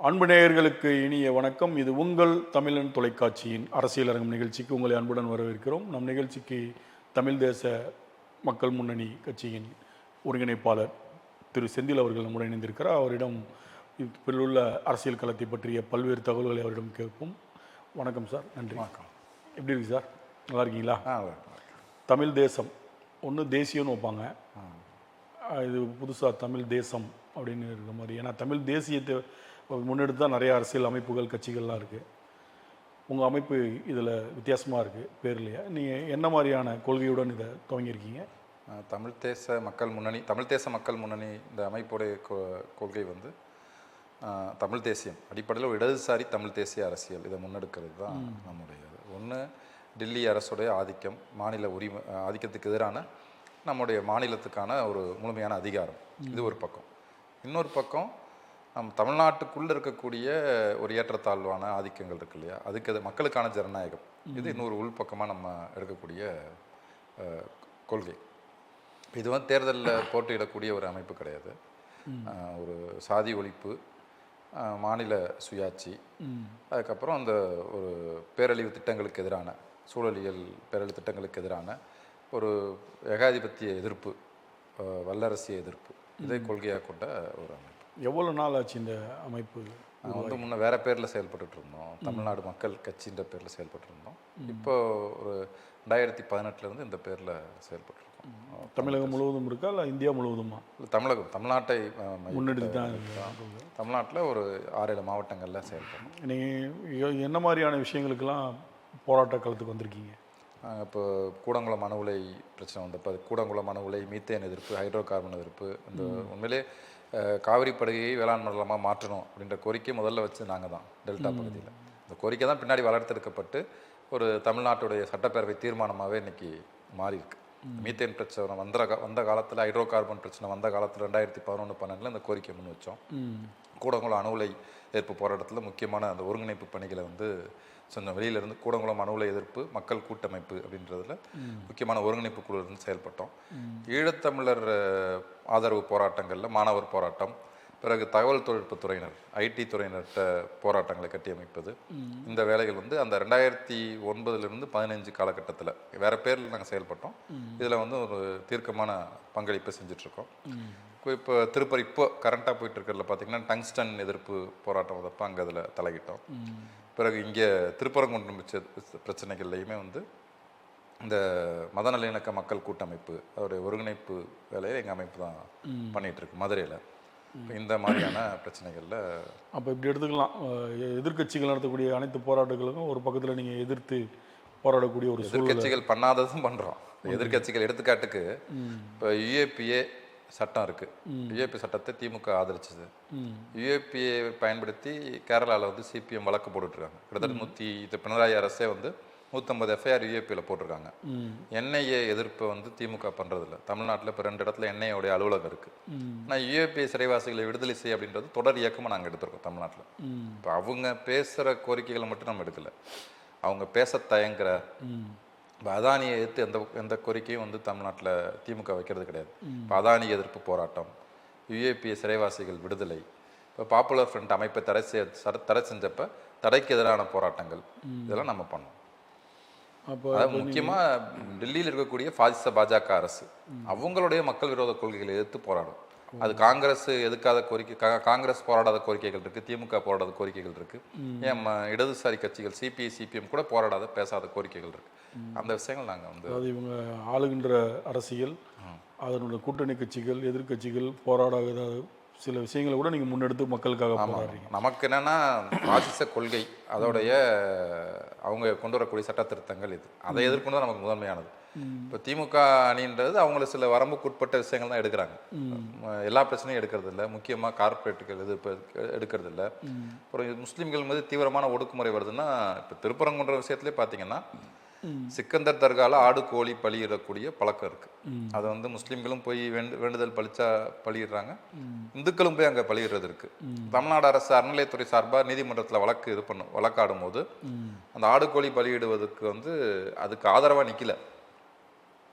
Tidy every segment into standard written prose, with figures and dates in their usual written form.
அன்பு நேயர்களுக்கு இனிய வணக்கம். இது உங்கள் தமிழன் தொலைக்காட்சியின் அரசியல் அரங்கம் நிகழ்ச்சிக்கு உங்களை அன்புடன் வரவேற்கிறோம். நம் நிகழ்ச்சிக்கு தமிழ் தேச மக்கள் முன்னணி கட்சியின் ஒருங்கிணைப்பாளர் திரு செந்தில் அவர்கள் நம்முடன் இணைந்திருக்கிறார். அவரிடம் இதில் உள்ள அரசியல் களத்தை பற்றிய பல்வேறு தகவல்களை அவரிடம் கேட்போம். வணக்கம் சார். நன்றி. வணக்கம். எப்படி இருக்கு சார்? நல்லா இருக்கீங்களா? தமிழ் தேசம் ஒன்று தேசியம்னு வைப்பாங்க, இது புதுசாக தமிழ் தேசம் அப்படின்னு இருக்கிற மாதிரி. ஏன்னா தமிழ் தேசியத்தை முன்னெடுத்து தான் நிறைய அரசியல் அமைப்புகள் கட்சிகள்லாம் இருக்குது. உங்கள் அமைப்பு இதில் வித்தியாசமாக இருக்குது பேர்லையா? நீங்கள் என்ன மாதிரியான கொள்கையுடன் இதை துவங்கியிருக்கீங்க? தமிழ் தேச மக்கள் முன்னணி இந்த அமைப்புடைய கொள்கை வந்து தமிழ் தேசியம் அடிப்படையில் ஒரு இடதுசாரி தமிழ் தேசிய அரசியல் இதை முன்னெடுக்கிறது தான் நம்முடைய ஒன்று. டில்லி அரசுடைய ஆதிக்கம், மாநில உரிமை ஆதிக்கத்துக்கு எதிரான நம்முடைய மாநிலத்துக்கான ஒரு முழுமையான அதிகாரம், இது ஒரு பக்கம். இன்னொரு பக்கம் நம் தமிழ்நாட்டுக்குள்ளே இருக்கக்கூடிய ஒரு ஏற்றத்தாழ்வான ஆதிக்கங்கள் இருக்கு இல்லையா, அதுக்கு மக்களுக்கான ஜனநாயகம், இது இன்னொரு உள்பக்கமாக நம்ம எடுக்கக்கூடிய கொள்கை. இது வந்து தேர்தலில் போட்டியிடக்கூடிய ஒரு அமைப்பு கிடையாது. ஒரு சாதி ஒழிப்பு, மாநில சுயாட்சி, அதுக்கப்புறம் அந்த ஒரு பேரழிவு திட்டங்களுக்கு எதிரான, சூழலியல் பேரழிவு திட்டங்களுக்கு எதிரான ஒரு ஏகாதிபத்திய எதிர்ப்பு, வல்லரசிய எதிர்ப்பு, இதை கொள்கையாக கொண்ட ஒரு அமைப்பு. எவ்வளோ நாள் ஆச்சு இந்த அமைப்பு? வந்து முன்னே வேறு பேரில் செயல்பட்டு இருந்தோம், தமிழ்நாடு மக்கள் கட்சின்ற பேரில் செயல்பட்டு இருந்தோம். இப்போ ஒரு 2018 இந்த பேரில் செயல்பட்டு இருக்கோம். தமிழகம் முழுவதும் இருக்கா இல்லை இந்தியா முழுவதுமா? தமிழ்நாட்டை முன்னெடுத்து தான். தமிழ்நாட்டில் ஒரு 6-7 மாவட்டங்களில் செயல்படும். நீங்கள் என்ன மாதிரியான விஷயங்களுக்கெல்லாம் போராட்ட காலத்துக்கு வந்திருக்கீங்க? இப்போ கூடங்குளம் அணு உலை பிரச்சனை வந்தப்போ கூடங்குளம் அணு உலை, மீத்தேன் எதிர்ப்பு, ஹைட்ரோ கார்பன் எதிர்ப்பு, இந்த உண்மையிலே காவிரி படுகையை வேளாண் மண்டலமாக மாற்றணும் அப்படின்ற கோரிக்கை முதல்ல வச்சு நாங்கள் தான் டெல்டா பகுதியில். இந்த கோரிக்கை தான் பின்னாடி வளர்த்தெடுக்கப்பட்டு ஒரு தமிழ்நாட்டுடைய சட்டப்பேரவை தீர்மானமாகவே இன்றைக்கி மாறி இருக்கு. மீத்தேன் பிரச்சனை வந்த காலத்தில், ஹைட்ரோ கார்பன் பிரச்சனை வந்த காலத்தில் 2011-12 இந்த கோரிக்கை முன் வச்சோம். கூடங்குளம் அணு உலை எதிர்ப்பு போராட்டத்தில் முக்கியமான அந்த ஒருங்கிணைப்பு பணிகளை வந்து சொன்ன வெளியிலேருந்து கூடங்குளம் அணு உலை எதிர்ப்பு மக்கள் கூட்டமைப்பு அப்படின்றதுல முக்கியமான ஒருங்கிணைப்பு குழு இருந்து செயல்பட்டோம். ஈழத்தமிழர் ஆதரவு போராட்டங்களில் மாணவர் போராட்டம், பிறகு தகவல் தொழில்நுட்பத்துறையினர், ஐடி துறையினர்கிட்ட போராட்டங்களை கட்டியமைப்பது, இந்த வேலைகள் வந்து அந்த 2009-15 காலகட்டத்தில் வேறு பேரில் நாங்கள் செயல்பட்டோம். இதில் வந்து ஒரு தீர்க்கமான பங்களிப்பை செஞ்சிட்ருக்கோம். இப்போ திருப்பதி இப்போ கரண்ட்டாக போயிட்டு இருக்கிறதுல பார்த்திங்கன்னா டங்ஸ்டன் எதிர்ப்பு போராட்டம் வந்தப்போ அங்கே அதில் தலையிட்டோம். பிறகு இங்கே திருப்பரங்குன்றம் பிரச்சனைகள்லையுமே வந்து இந்த மத நல்லிணக்க மக்கள் கூட்டமைப்பு அதோடைய ஒருங்கிணைப்பு வேலையை எங்கள் அமைப்பு தான் பண்ணிகிட்ருக்கு மதுரையில். இந்த மாதிரியான பிரச்சனைகளில் அப்போ இப்படி எடுத்துக்கலாம், எதிர்கட்சிகள் நடத்தக்கூடிய அனைத்து போராட்டங்களுக்கும் ஒரு பக்கத்தில் நீங்கள் எதிர்த்து போராடக்கூடிய ஒரு எதிர்கட்சிகள் பண்ணாததும் பண்ணுறோம். எதிர்கட்சிகள் எடுத்துக்காட்டுக்கு இப்போ யுஏபிஏ சட்டம் இருக்குது. யுஏபி சட்டத்தை திமுக ஆதரிச்சது. யுஏபிஏ பயன்படுத்தி கேரளாவில் வந்து சிபிஎம் வழக்கு போட்டுட்ருக்காங்க. கிட்டத்தட்ட பினராயி அரசே வந்து 150 எஃப்ஐஆர் யுஏபியில் போட்டிருக்காங்க. என்ஐஏ எதிர்ப்பை வந்து திமுக பண்ணுறதில்ல. தமிழ்நாட்டில் இப்போ 2 இடத்துல என்ஐஏடைய அலுவலகம் இருக்குது. ஆனால் யுஏபிஏ சிறைவாசிகளை விடுதலை செய்ய அப்படின்றது தொடர் இயக்கமாக நாங்கள் எடுத்திருக்கோம் தமிழ்நாட்டில். இப்போ அவங்க பேசுகிற கோரிக்கைகளை மட்டும் நம்ம எடுக்கலை, அவங்க பேச தயங்குற இப்போ அதானியை எதிர்த்து எந்த கோரிக்கையும் வந்து தமிழ்நாட்டில் திமுக வைக்கிறது கிடையாது. இப்போ அதானி எதிர்ப்பு போராட்டம், யுஏபிஏ சிறைவாசிகள் விடுதலை, இப்போ பாப்புலர் ஃப்ரண்ட் அமைப்பை தடை செஞ்சப்போ தடைக்கு எதிரான போராட்டங்கள், இதெல்லாம் நம்ம பண்ணோம். அதாவது முக்கியமாக டெல்லியில் இருக்கக்கூடிய பாசிச பாஜக அரசு அவங்களுடைய மக்கள் விரோத கொள்கைகளை எதிர்த்து போராடும். அது காங்கிரஸ் எதுக்காத கோரிக்கை, காங்கிரஸ் போராடாத கோரிக்கைகள் இருக்குது, திமுக போராடாத கோரிக்கைகள் இருக்குது, ஏன் இடதுசாரி கட்சிகள் சிபிஐ சிபிஎம் கூட போராடாத பேசாத கோரிக்கைகள் இருக்குது. அந்த விஷயங்கள் நாங்கள் வந்து அதாவது இவங்க ஆளுகின்ற அரசியல், அதனுடைய கூட்டணி கட்சிகள், எதிர்கட்சிகள் போராடாத சில விஷயங்களை கூட நீங்கள் முன்னெடுத்து மக்களுக்காக போராடுறீங்க. நமக்கு என்னென்னா பாசிச கொள்கை, அதோடைய அவங்க கொண்டு வரக்கூடிய சட்ட திருத்தங்கள், இது அதை எதிர்கொண்டு தான் நமக்கு முதன்மையானது. இப்போ திமுக அணின்றது அவங்கள சில வரம்புக்குட்பட்ட விஷயங்கள் தான் எடுக்கிறாங்க, எல்லா பிரச்சனையும் எடுக்கிறது இல்லை. முக்கியமாக கார்பரேட்டுகள் எதிர்ப்பு எடுக்கிறது இல்லை. அப்புறம் முஸ்லீம்கள் மீது தீவிரமான ஒடுக்குமுறை வருதுன்னா, இப்போ திருப்பரங்குன்ற விஷயத்துலேயே பார்த்தீங்கன்னா சிக்கந்தர் தர்கால ஆடு கோழி பலியிடக்கூடிய பழக்கம் இருக்குது. அதை வந்து முஸ்லீம்களும் போய் வேண்டுதல் பலியிடுறாங்க, இந்துக்களும் போய் அங்கே பலியிடுறது இருக்குது. தமிழ்நாடு அரசு அறநிலையத்துறை சார்பாக நீதிமன்றத்தில் வழக்காடும் போது அந்த ஆடு கோழி பலியிடுவதற்கு வந்து அதுக்கு ஆதரவாக நிற்கல.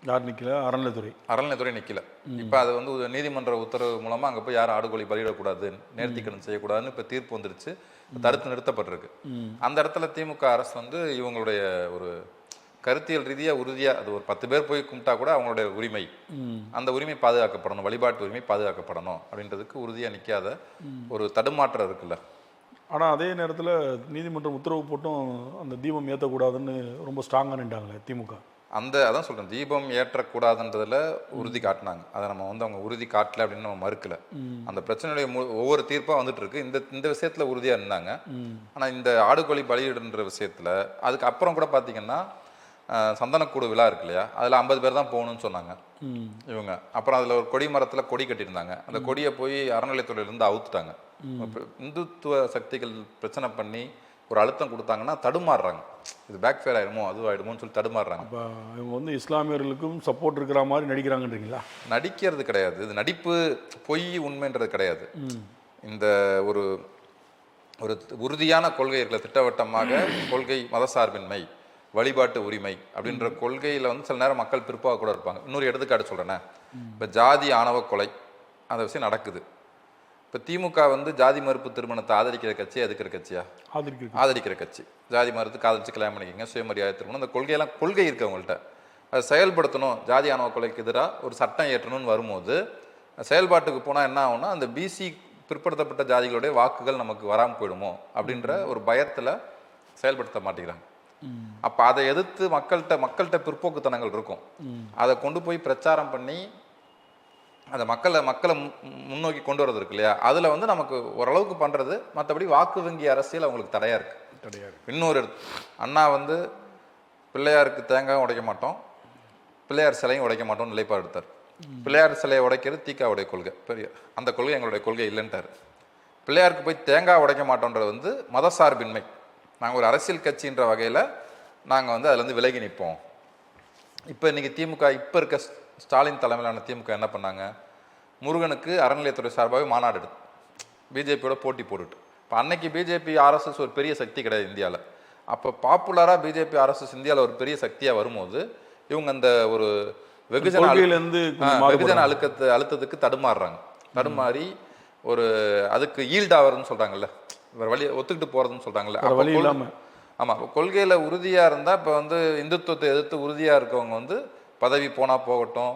யார் நிற்கல? அறநிலைத்துறை. அறநிலைத்துறை நிற்கல. இப்போ அது வந்து ஒரு நீதிமன்ற உத்தரவு மூலமாக அங்கே போய் யாரும் ஆடுகோழி பலியிடக்கூடாது, நேர்த்திக்கடன் செய்யக்கூடாதுன்னு இப்போ தீர்ப்பு வந்துருச்சு, தடுத்து நிறுத்தப்பட்டிருக்கு. அந்த இடத்துல திமுக அரசு வந்து இவங்களுடைய ஒரு கருத்தியல் ரீதியாக உறுதியாக, அது ஒரு 10 பேர் போய் கும்பிட்டா கூட அவங்களுடைய உரிமை, அந்த உரிமை பாதுகாக்கப்படணும், வழிபாட்டு உரிமை பாதுகாக்கப்படணும் அப்படின்றதுக்கு உறுதியாக நிற்காத ஒரு தடுமாற்றம் இருக்குல்ல. ஆனால் அதே நேரத்தில் நீதிமன்றம் உத்தரவு போட்டும் அந்த தீபம் ஏற்றக்கூடாதுன்னு ரொம்ப ஸ்ட்ராங்காக நின்றாங்களே திமுக. அதான் சொல்கிறேன், தீபம் ஏற்றக்கூடாதுன்றதில் உறுதி காட்டினாங்க. அதை நம்ம வந்து அவங்க உறுதி காட்டல அப்படின்னு நம்ம மறுக்கலை. அந்த பிரச்சனையுடைய ஒவ்வொரு தீர்ப்பாக வந்துட்டு இருக்கு. இந்த விஷயத்தில் உறுதியாக இருந்தாங்க. ஆனால் இந்த ஆடுகோழி பலியிடுன்ற விஷயத்தில் அதுக்கு அப்புறம் கூட பார்த்தீங்கன்னா சந்தனக்கூடு விழா இருக்கு இல்லையா, அதில் 50 பேர் தான் போகணும்னு சொன்னாங்க இவங்க. அப்புறம் அதில் ஒரு கொடி மரத்தில் கொடி கட்டியிருந்தாங்க. அந்த கொடியை போய் அறநிலையத்துறையிலேருந்து அவுத்துட்டாங்க. இந்துத்துவ சக்திகள் பிரச்சனை பண்ணி ஒரு அழுத்தம் கொடுத்தாங்கன்னா தடுமாறுறாங்க. இது பேக் ஃபேர் ஆயிடுமோ அது ஆயிடுமோன்னு சொல்லி தடுமாறுறாங்க. இப்போ இவங்க வந்து இஸ்லாமியர்களுக்கும் சப்போர்ட் இருக்கிற மாதிரி நடிக்கிறாங்கன்றீங்களா? நடிக்கிறது கிடையாது, இது நடிப்பு, பொய் உண்மைன்றது கிடையாது. இந்த ஒரு ஒரு உறுதியான கொள்கை இருக்கிற, திட்டவட்டமாக கொள்கை மதசார்பின்மை, வழிபாட்டு உரிமை அப்படின்ற கொள்கையில் வந்து சில நேரம் மக்கள் பிற்பாக கூட இருப்பாங்க. இன்னொரு எடுத்துக்காட்டு சொல்கிறேன்னே, இப்போ ஜாதி ஆணவ கொலை அந்த விஷயம் நடக்குது. இப்போ திமுக வந்து ஜாதி மறுப்பு திருமணத்தை ஆதரிக்கிற கட்சி, எதுக்கிற கட்சியா? ஆதரிக்கிற கட்சி. ஜாதி மறுத்து காதலிச்சு கல்யாணம் பண்ணிக்கிங்க, சுயமரியாதை திருமணம், அந்த கொள்கை இருக்கு அவங்கள்ட்ட. அதை செயல்படுத்தணும். ஜாதி ஆணவ கொலைக்கு எதிராக ஒரு சட்டம் ஏற்றணும்னு வரும்போது செயல்பாட்டுக்கு போனால் என்ன ஆகும்னா, அந்த பிசி பிற்படுத்தப்பட்ட ஜாதிகளுடைய வாக்குகள் நமக்கு வராமல் போயிடுமோ அப்படின்ற ஒரு பயத்தில் செயல்படுத்த மாட்டேங்கிறாங்க. அப்போ அதை எதிர்த்து மக்கள்கிட்ட பிற்போக்குத்தனங்கள் இருக்கும். அதை கொண்டு போய் பிரச்சாரம் பண்ணி அதை மக்களை முன்னோக்கி கொண்டு வரது இருக்கு இல்லையா, அதில் வந்து நமக்கு ஓரளவுக்கு பண்ணுறது. மற்றபடி வாக்கு வங்கி அரசியல் அவங்களுக்கு தடையாக இருக்குது. இன்னொரு அண்ணா வந்து பிள்ளையாருக்கு தேங்காயும் உடைக்க மாட்டோம், பிள்ளையார் சிலையும் உடைக்க மாட்டோம்னு நிலைப்பாடு எடுத்தார். பிள்ளையார் சிலையை உடைக்கிறது திகாவுடைய கொள்கை, பெரிய அந்த கொள்கை எங்களுடைய கொள்கை இல்லைன்ட்டார். பிள்ளையாருக்கு போய் தேங்காய் உடைக்க மாட்டோன்றது வந்து மதசார்பின்மை. நாங்கள் ஒரு அரசியல் கட்சின்ற வகையில் நாங்கள் வந்து அதுலேருந்து விலகி நிற்போம். இப்போ இன்றைக்கி திமுக, இப்போ இருக்க ஸ்டாலின் தலைமையிலான திமுக என்ன பண்ணாங்க, முருகனுக்கு அறநிலையத்துறை சார்பாகவே மாநாடு எடுத்து பிஜேபியோட போட்டி போட்டுட்டு. இப்போ அன்னைக்கு பிஜேபி ஆர்எஸ்எஸ் ஒரு பெரிய சக்தி கிடையாது இந்தியாவில். அப்போ பாப்புலராக பிஜேபி ஆர்எஸ்எஸ் இந்தியாவில் ஒரு பெரிய சக்தியாக வரும்போது இவங்க அந்த ஒரு வெகுஜன அழுத்தத்துக்கு தடுமாறி ஒரு அதுக்கு ஈல்டாவதுன்னு சொல்கிறாங்கல்ல, வேறு வழி ஒத்துக்கிட்டு போகிறதுன்னு சொல்கிறாங்கல்ல. ஆமாம், கொள்கையில் உறுதியாக இருந்தால் இப்போ வந்து இந்துத்துவத்தை எதிர்த்து உறுதியாக இருக்கவங்க வந்து பதவி போனால் போகட்டும்,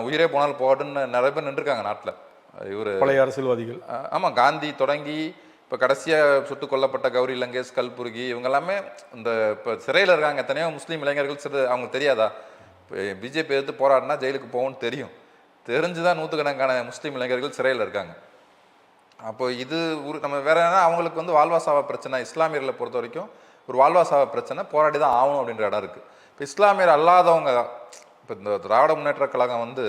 உயிரே போனாலும் போகட்டும்னு நிறைய பேர் நின்றுருக்காங்க நாட்டில். இவர் பழைய அரசியல்வாதிகள். ஆமாம், காந்தி தொடங்கி இப்போ கடைசியாக சுட்டுக் கொல்லப்பட்ட கௌரி லங்கேஷ், கல்புர்கி, இவங்க எல்லாமே இந்த இப்போ சிறையில் இருக்காங்க. எத்தனையோ முஸ்லீம் இளைஞர்கள் அவங்களுக்கு தெரியாதா, பிஜேபி எதிர்த்து போராடினா ஜெயிலுக்கு போகும்னு தெரிஞ்சுதான் நூற்றுக்கணக்கான முஸ்லீம் இளைஞர்கள் சிறையில் இருக்காங்க. அப்போ இது நம்ம வேற என்ன, அவங்களுக்கு வந்து வாழ்வாசாவ பிரச்சனை, இஸ்லாமியர்களை பொறுத்த வரைக்கும் ஒரு வாழ்வாசாவ பிரச்சனை, போராடி தான் ஆகணும் அப்படின்ற இடம் இருக்குது. இப்போ இஸ்லாமியர் அல்லாதவங்க, இப்போ இந்த திராவிட முன்னேற்ற கழகம் வந்து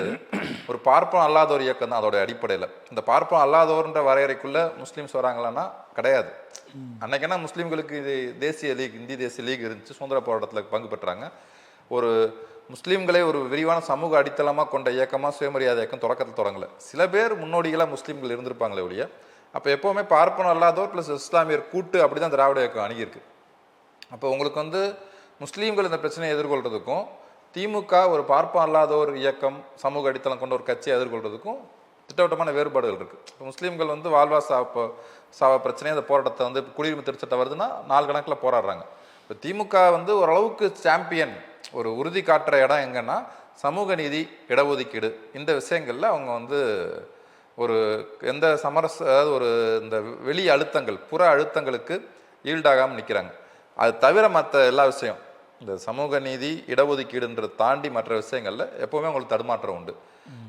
ஒரு பார்ப்பனம் அல்லாத ஒரு இயக்கம் தான் அதோட அடிப்படையில். இந்த பார்ப்பனம் அல்லாதவர்ன்ற வரையறைக்குள்ளே முஸ்லீம்ஸ் வராங்களான்னா கிடையாது. அன்னைக்குன்னா முஸ்லீம்களுக்கு இது தேசிய லீக், இந்திய தேசிய லீக் இருந்துச்சு, சுதந்திர போராட்டத்தில் பங்கு பெற்றாங்க. ஒரு முஸ்லீம்களே ஒரு விரிவான சமூக அடித்தளமாக கொண்ட இயக்கமாக சுயமரியாதை இயக்கம் தொடக்கத்தில் தொடங்கலை. சில பேர் முன்னோடிகளாக முஸ்லீம்கள் இருந்திருப்பாங்களே ஒழிய, அப்போ எப்போவுமே பார்ப்பனம் அல்லாதோர் ப்ளஸ் இஸ்லாமியர் கூட்டு அப்படி தான் திராவிட இயக்கம் அணுகியிருக்கு. அப்போ உங்களுக்கு வந்து முஸ்லீம்கள் இந்த பிரச்சனையை எதிர்கொள்கிறதுக்கும் திமுக ஒரு பார்ப்பனம் அல்லாத ஒரு இயக்கம், சமூக அடித்தளம் கொண்ட ஒரு கட்சியை எதிர்கொள்கிறதுக்கும் திட்டவட்டமான வேறுபாடுகள் இருக்குது. இப்போ முஸ்லீம்கள் வந்து சாவ பிரச்சனையை, அந்த போராட்டத்தை வந்து குடியுரிமை திருச்சட்டம் வருதுன்னா 4 கணக்கில் போராடுறாங்க. இப்போ திமுக வந்து ஓரளவுக்கு சாம்பியன், ஒரு உறுதி காட்டுற இடம் எங்கன்னா சமூக நீதி, இடஒதுக்கீடு, இந்த விஷயங்களில் அவங்க வந்து ஒரு எந்த அதாவது ஒரு இந்த வெளி அழுத்தங்கள், புற அழுத்தங்களுக்கு ஈல்டாகாமல் நிற்கிறாங்க. அது தவிர மற்ற எல்லா விஷயம், இந்த சமூக நீதி, இடஒதுக்கீடுன்றதை தாண்டி மற்ற விஷயங்களில் எப்போவுமே அவங்களுக்கு தடுமாற்றம் உண்டு.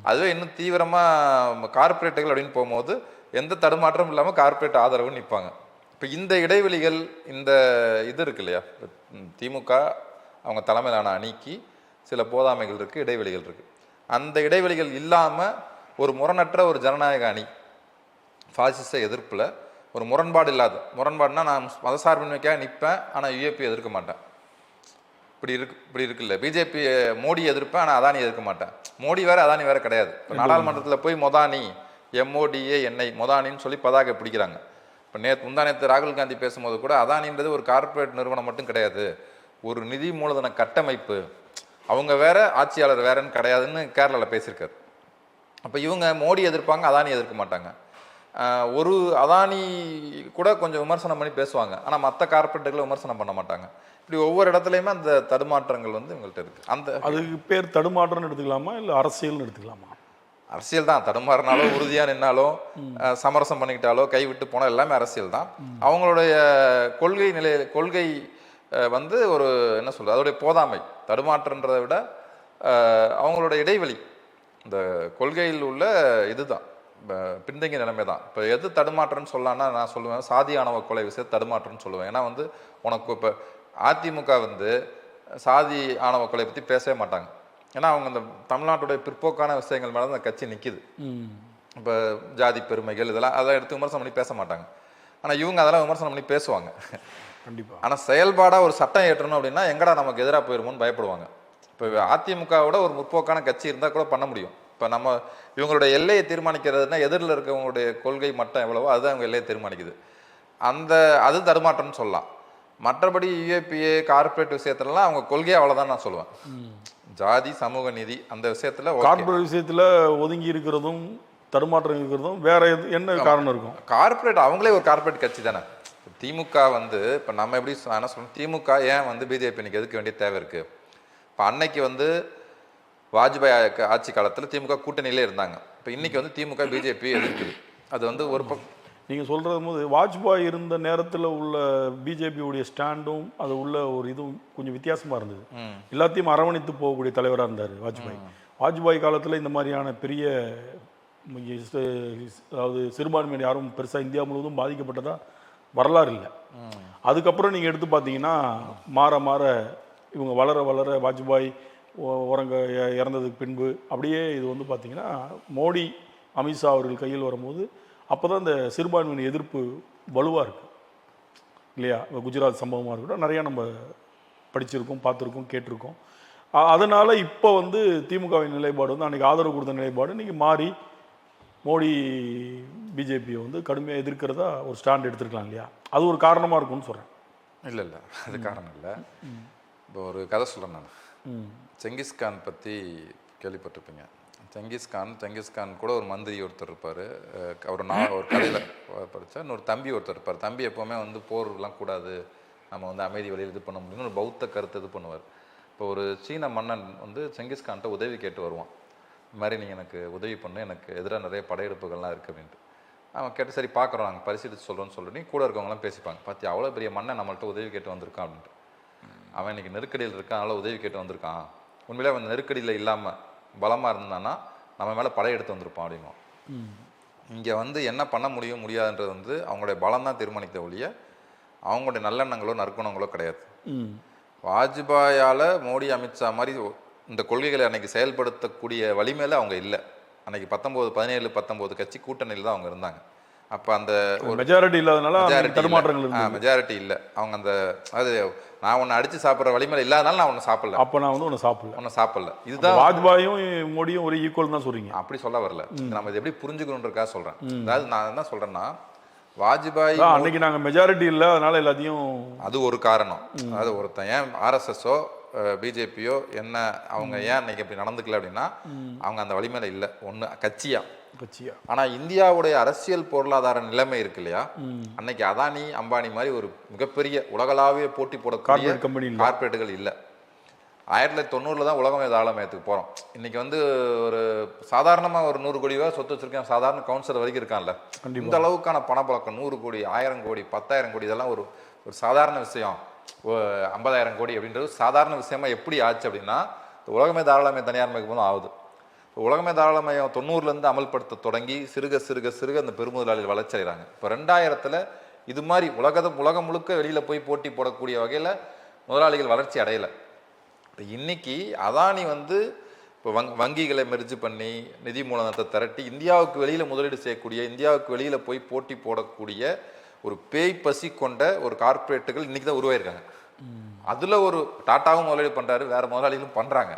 அதுவே இன்னும் தீவிரமாக கார்பரேட்டுகள் அப்படின்னு போகும்போது எந்த தடுமாற்றமும் இல்லாமல் கார்பரேட் ஆதரவுன்னு நிற்பாங்க. இப்போ இந்த இடைவெளிகள், இந்த இது இருக்கு இல்லையா, திமுக அவங்க தலைமையிலான அணிக்கு சில போதாமைகள் இருக்குது, இடைவெளிகள் இருக்குது. அந்த இடைவெளிகள் இல்லாமல் ஒரு முரணற்ற ஒரு ஜனநாயக அணி, பாசிச எதிர்ப்பில் ஒரு முரண்பாடு முரண்பாடுனா நான் மதசார்பின்மைக்காக நிற்பேன், ஆனால் யூஏபி எதிர்க்க மாட்டேன், இப்படி இருக்குல்ல. பிஜேபி மோடி எதிர்ப்பேன், ஆனால் அதானி எதிர்க்க மாட்டேன். மோடி வேறு அதானி வேறு கிடையாது. இப்போ நாடாளுமன்றத்தில் போய் மொதானி, MODA மொதானின்னு சொல்லி பதாகை பிடிக்கிறாங்க. இப்போ முந்தானேத்து ராகுல் காந்தி பேசும்போது கூட அதானின்றது ஒரு கார்ப்பரேட் நிறுவனம் மட்டும் கிடையாது, ஒரு நிதி மூலதன கட்டமைப்பு, அவங்க வேற ஆட்சியாளர் வேறன்னு கிடையாதுன்னு கேரளாவில் பேசியிருக்காரு. அப்போ இவங்க மோடி எதிர்ப்பாங்க, அதானி எதிர்க்க மாட்டாங்க. ஒரு அதானி கூட கொஞ்சம் விமர்சனம் பண்ணி பேசுவாங்க, ஆனால் மற்ற கார்பரேட்டுகளை விமர்சனம் பண்ண மாட்டாங்க. இப்படி ஒவ்வொரு இடத்துலையுமே அந்த தடுமாற்றங்கள் வந்து இவங்கள்ட்ட இருக்குது. அந்த அதுக்கு பேர் தடுமாற்றம்னு எடுத்துக்கலாமா இல்லை அரசியல்னு எடுத்துக்கலாமா? அரசியல் தான். தடுமாறினாலோ உறுதியாக நின்னாலோ சமரசம் பண்ணிக்கிட்டாலோ கைவிட்டு போனால் எல்லாமே அரசியல் தான். அவங்களுடைய கொள்கை வந்து ஒரு என்ன சொல்கிறது, அதோடைய போதாமை. தடுமாற்றன்றதை விட அவங்களோட இடைவெளி, இந்த கொள்கையில் உள்ள இதுதான் பின்தங்கிய நிலைமை தான். இப்போ எது தடுமாற்றம்னு சொல்லலாம்னா நான் சொல்லுவேன், சாதி ஆணவ கொலை விஷயத்தை தடுமாற்றம்னு சொல்லுவேன். ஏன்னா வந்து உனக்கு இப்போ அதிமுக வந்து சாதி ஆணவ கொலை பற்றி பேசவே மாட்டாங்க. ஏன்னா அவங்க இந்த தமிழ்நாட்டுடைய பிற்போக்கான விஷயங்கள் மேலே தான் அந்த கட்சி நிற்கிது. இப்போ ஜாதி பெருமைகள் அதெல்லாம் எடுத்து விமர்சனம் பண்ணி பேச மாட்டாங்க. ஆனால் இவங்க அதெல்லாம் விமர்சனம் பண்ணி பேசுவாங்க கண்டிப்பாக. ஆனால் செயல்பாடாக ஒரு சட்டம் ஏற்றணும் அப்படின்னா எங்கடா நமக்கு எதிராக போயிருமோன்னு பயப்படுவாங்க. இப்போ அதிமுகவோட ஒரு முற்போக்கான கட்சி இருந்தால் கூட பண்ண முடியும். இப்போ நம்ம இவங்களுடைய எல்லையை தீர்மானிக்கிறதுனா எதிரில் இருக்கவங்களுடைய கொள்கை மட்டம் எவ்வளவோ அதுதான் அவங்க எல்லையை தீர்மானிக்குது. அது தடுமாற்றம்னு சொல்லலாம். மற்றபடி யுஏபிஏ கார்பரேட் விஷயத்துலலாம் அவங்க கொள்கையை அவ்வளோதான் நான் சொல்லுவேன். ஜாதி சமூக நீதி அந்த விஷயத்தில் கார்பரேட் விஷயத்தில் ஒதுங்கி இருக்கிறதும் தடுமாற்றம் இருக்கிறதும் வேற என்ன காரணம் இருக்கும்? கார்பரேட் அவங்களே ஒரு கார்பரேட் கட்சி தானே. திமுக வந்து இப்போ நம்ம எப்படி என்ன சொல்லணும், திமுக ஏன் வந்து பிஜேபி இன்னைக்கு எதுக்க வேண்டிய தேவை இருக்குது? இப்போ அன்னைக்கு வந்து வாஜ்பாய் ஆட்சி காலத்தில் திமுக கூட்டணியிலே இருந்தாங்க. இப்போ இன்னைக்கு வந்து திமுக பிஜேபி எதிர்க்குது. அது வந்து ஒரு நீங்கள் சொல்கிறது போது வாஜ்பாய் இருந்த நேரத்தில் உள்ள பிஜேபியுடைய ஸ்டாண்டும் அது உள்ள ஒரு இதுவும் கொஞ்சம் வித்தியாசமாக இருந்தது. எல்லாத்தையும் அரவணைத்து போகக்கூடிய தலைவராக இருந்தார் வாஜ்பாய். வாஜ்பாய் காலத்தில் இந்த மாதிரியான பெரிய அதாவது சிறுபான்மையினர் யாரும் பெருசாக இந்தியா முழுவதும் பாதிக்கப்பட்டதா வரலாறு இல்லை. அதுக்கப்புறம் நீங்கள் எடுத்து பார்த்தீங்கன்னா மாற மாற இவங்க வளர வளர வாஜ்பாய் இறந்ததுக்கு பின்பு அப்படியே இது வந்து பார்த்திங்கன்னா மோடி அமித்ஷா அவர்கள் கையில் வரும்போது அப்போ தான் இந்த சிறுபான்மையின எதிர்ப்பு வலுவாக இருக்குது இல்லையா? குஜராத் சம்பவமாக இருக்கட்டும், நிறையா நம்ம படிச்சிருக்கோம், பார்த்துருக்கோம், கேட்டிருக்கோம். அதனால் இப்போ வந்து திமுகவின் நிலைப்பாடு வந்து அன்றைக்கி ஆதரவு கொடுத்த நிலைப்பாடு இன்றைக்கி மாறி மோடி பிஜேபியை வந்து கடுமையாக எதிர்க்கிறதா ஒரு ஸ்டாண்ட் எடுத்துருக்கலாம் இல்லையா? அது ஒரு காரணமாக இருக்கும்னு சொல்கிறேன். இல்லை அது காரணம் இல்லை. இப்போ ஒரு கதை சொல்கிறேன் நான். செங்கிஸ்கான் பற்றி கேள்விப்பட்டிருப்பீங்க. செங்கிஸ்கான் கூட ஒரு மந்திரி ஒருத்தர் இருப்பார். ஒரு கதையில் படித்தா இன்னொரு தம்பி ஒருத்தர் இருப்பார். தம்பி எப்போவுமே வந்து போர்லாம் கூடாது, நம்ம வந்து அமைதி வழியில் இது பண்ண முடியும்னு ஒரு பௌத்த கருத்து இது பண்ணுவார். இப்போ ஒரு சீன மன்னன் வந்து செங்கிஸ்கான்கிட்ட உதவி கேட்டு வருவான். இந்த மாதிரி நீங்கள் எனக்கு உதவி பண்ணு, எனக்கு எதிராக நிறைய படையெடுப்புகள்லாம் இருக்குது அப்படின்ட்டு. அவன் கேட்டு சரி பார்க்குறோம், நாங்கள் பரிசீலித்து சொல்கிறோன்னு சொல்லி கூட இருக்கவங்களாம் பேசிப்பாங்க. பார்த்தி அவ்வளோ பெரிய மன்னன் நம்மள்ட்ட உதவி கேட்டு வந்திருக்கான் அப்படின்ட்டு. அவன் இன்றைக்கி நெருக்கடியில் இருக்கான், அதனால் உதவி கேட்டு வந்திருக்கான். உண்மையிலே அவன் நெருக்கடியில் இல்லாமல் பலமாக இருந்தான்னா நம்ம மேலே படையெடுத்து வந்திருப்பான் அப்படின்னும். இங்கே வந்து என்ன பண்ண முடியாதுன்றது வந்து அவங்களுடைய பலம் தான் தீர்மானித்த ஒழிய அவங்களுடைய நல்லெண்ணங்களோ நற்குணங்களோ கிடையாது. வாஜ்பாயால் மோடி அமித்ஷா மாதிரி இந்த கொள்கைகளை அன்னைக்கு செயல்படுத்தக்கூடிய வலிமையில அவங்க இல்லை. அன்னைக்கு 17 கட்சி கூட்டணியில் தான் அவங்க இருந்தாங்க. அப்போ அந்த ஒரு மெஜாரிட்டி இல்லாதனால மெஜாரிட்டி இல்லை. அவங்க அந்த அது நான் ஒன்று அடித்து சாப்பிட்ற வலிமையில இல்லாதனால நான் ஒன்று சாப்பிடல. அப்போ நான் வந்து ஒன்று சாப்பிடல. இதுதான் வாஜ்பாயும் மோடியும் ஒரு ஈக்குவல் தான் சொல்றீங்க. அப்படி சொல்ல வரல, நம்ம இது எப்படி புரிஞ்சுக்கணுன்றக்காக சொல்கிறேன். அதாவது நான் என்ன சொல்கிறேன்னா, வாஜ்பாய் அன்னைக்கு நாங்கள் மெஜாரிட்டி இல்லை அதனால எல்லாத்தையும் அது ஒரு காரணம். அதாவது ஒருத்தன் ஏன் ஆர்எஸ்எஸ்ஸோ பிஜேபியோ என்ன அவங்க ஏன் இன்னைக்கு இப்படி நடந்துக்கல அப்படின்னா அவங்க அந்த வலிமையில இல்லை. ஒன்று கட்சியா. ஆனால் இந்தியாவுடைய அரசியல் பொருளாதார நிலைமை இருக்கு இல்லையா, அன்னைக்கு அதானி அம்பானி மாதிரி ஒரு மிகப்பெரிய உலகளாவிய போட்டி போடக்கூடிய கார்பரேட்டுகள் இல்லை. 1990 தான் உலகமே தாளமயத்துக்கு போகிறோம். இன்னைக்கு வந்து ஒரு சாதாரணமாக ஒரு 100 கோடி ரூபா சொத்து வச்சிருக்கேன், சாதாரண கவுன்சிலர் வரைக்கும் இருக்கான்ல, இந்த அளவுக்கான பணப்பழக்கம் 100 கோடி 1000 கோடி 10,000 கோடி இதெல்லாம் ஒரு சாதாரண விஷயம். 50,000 கோடி அப்படின்றது சாதாரண விஷயமா எப்படி ஆச்சு அப்படின்னா உலகமே தாராளமயம் தனியார் மயக்கம் தான் ஆகுது. உலகமே தாராளமயம் 90லேருந்து அமல்படுத்த தொடங்கி சிறுக அந்த பெருமுதலாளிகள் வளர்ச்சி அடைகிறாங்க. இப்போ 2000 இது மாதிரி உலகம் முழுக்க வெளியில் போய் போட்டி போடக்கூடிய வகையில் முதலாளிகள் வளர்ச்சி அடையலை. இப்போ இன்னைக்கு அதானி வந்து இப்போ வங்கிகளை மெர்ஜ் பண்ணி நிதி மூலதனத்தை திரட்டி இந்தியாவுக்கு வெளியில் முதலீடு செய்யக்கூடிய, இந்தியாவுக்கு வெளியில் போய் போட்டி போடக்கூடிய ஒரு பேய் பசி கொண்ட ஒரு கார்பரேட்டுகள் இன்னைக்கு தான் உருவாயிருக்காங்க. அதில் ஒரு டாட்டாவும் முதலீடு பண்ணுறாரு, வேறு முதலாளிகளும் பண்ணுறாங்க.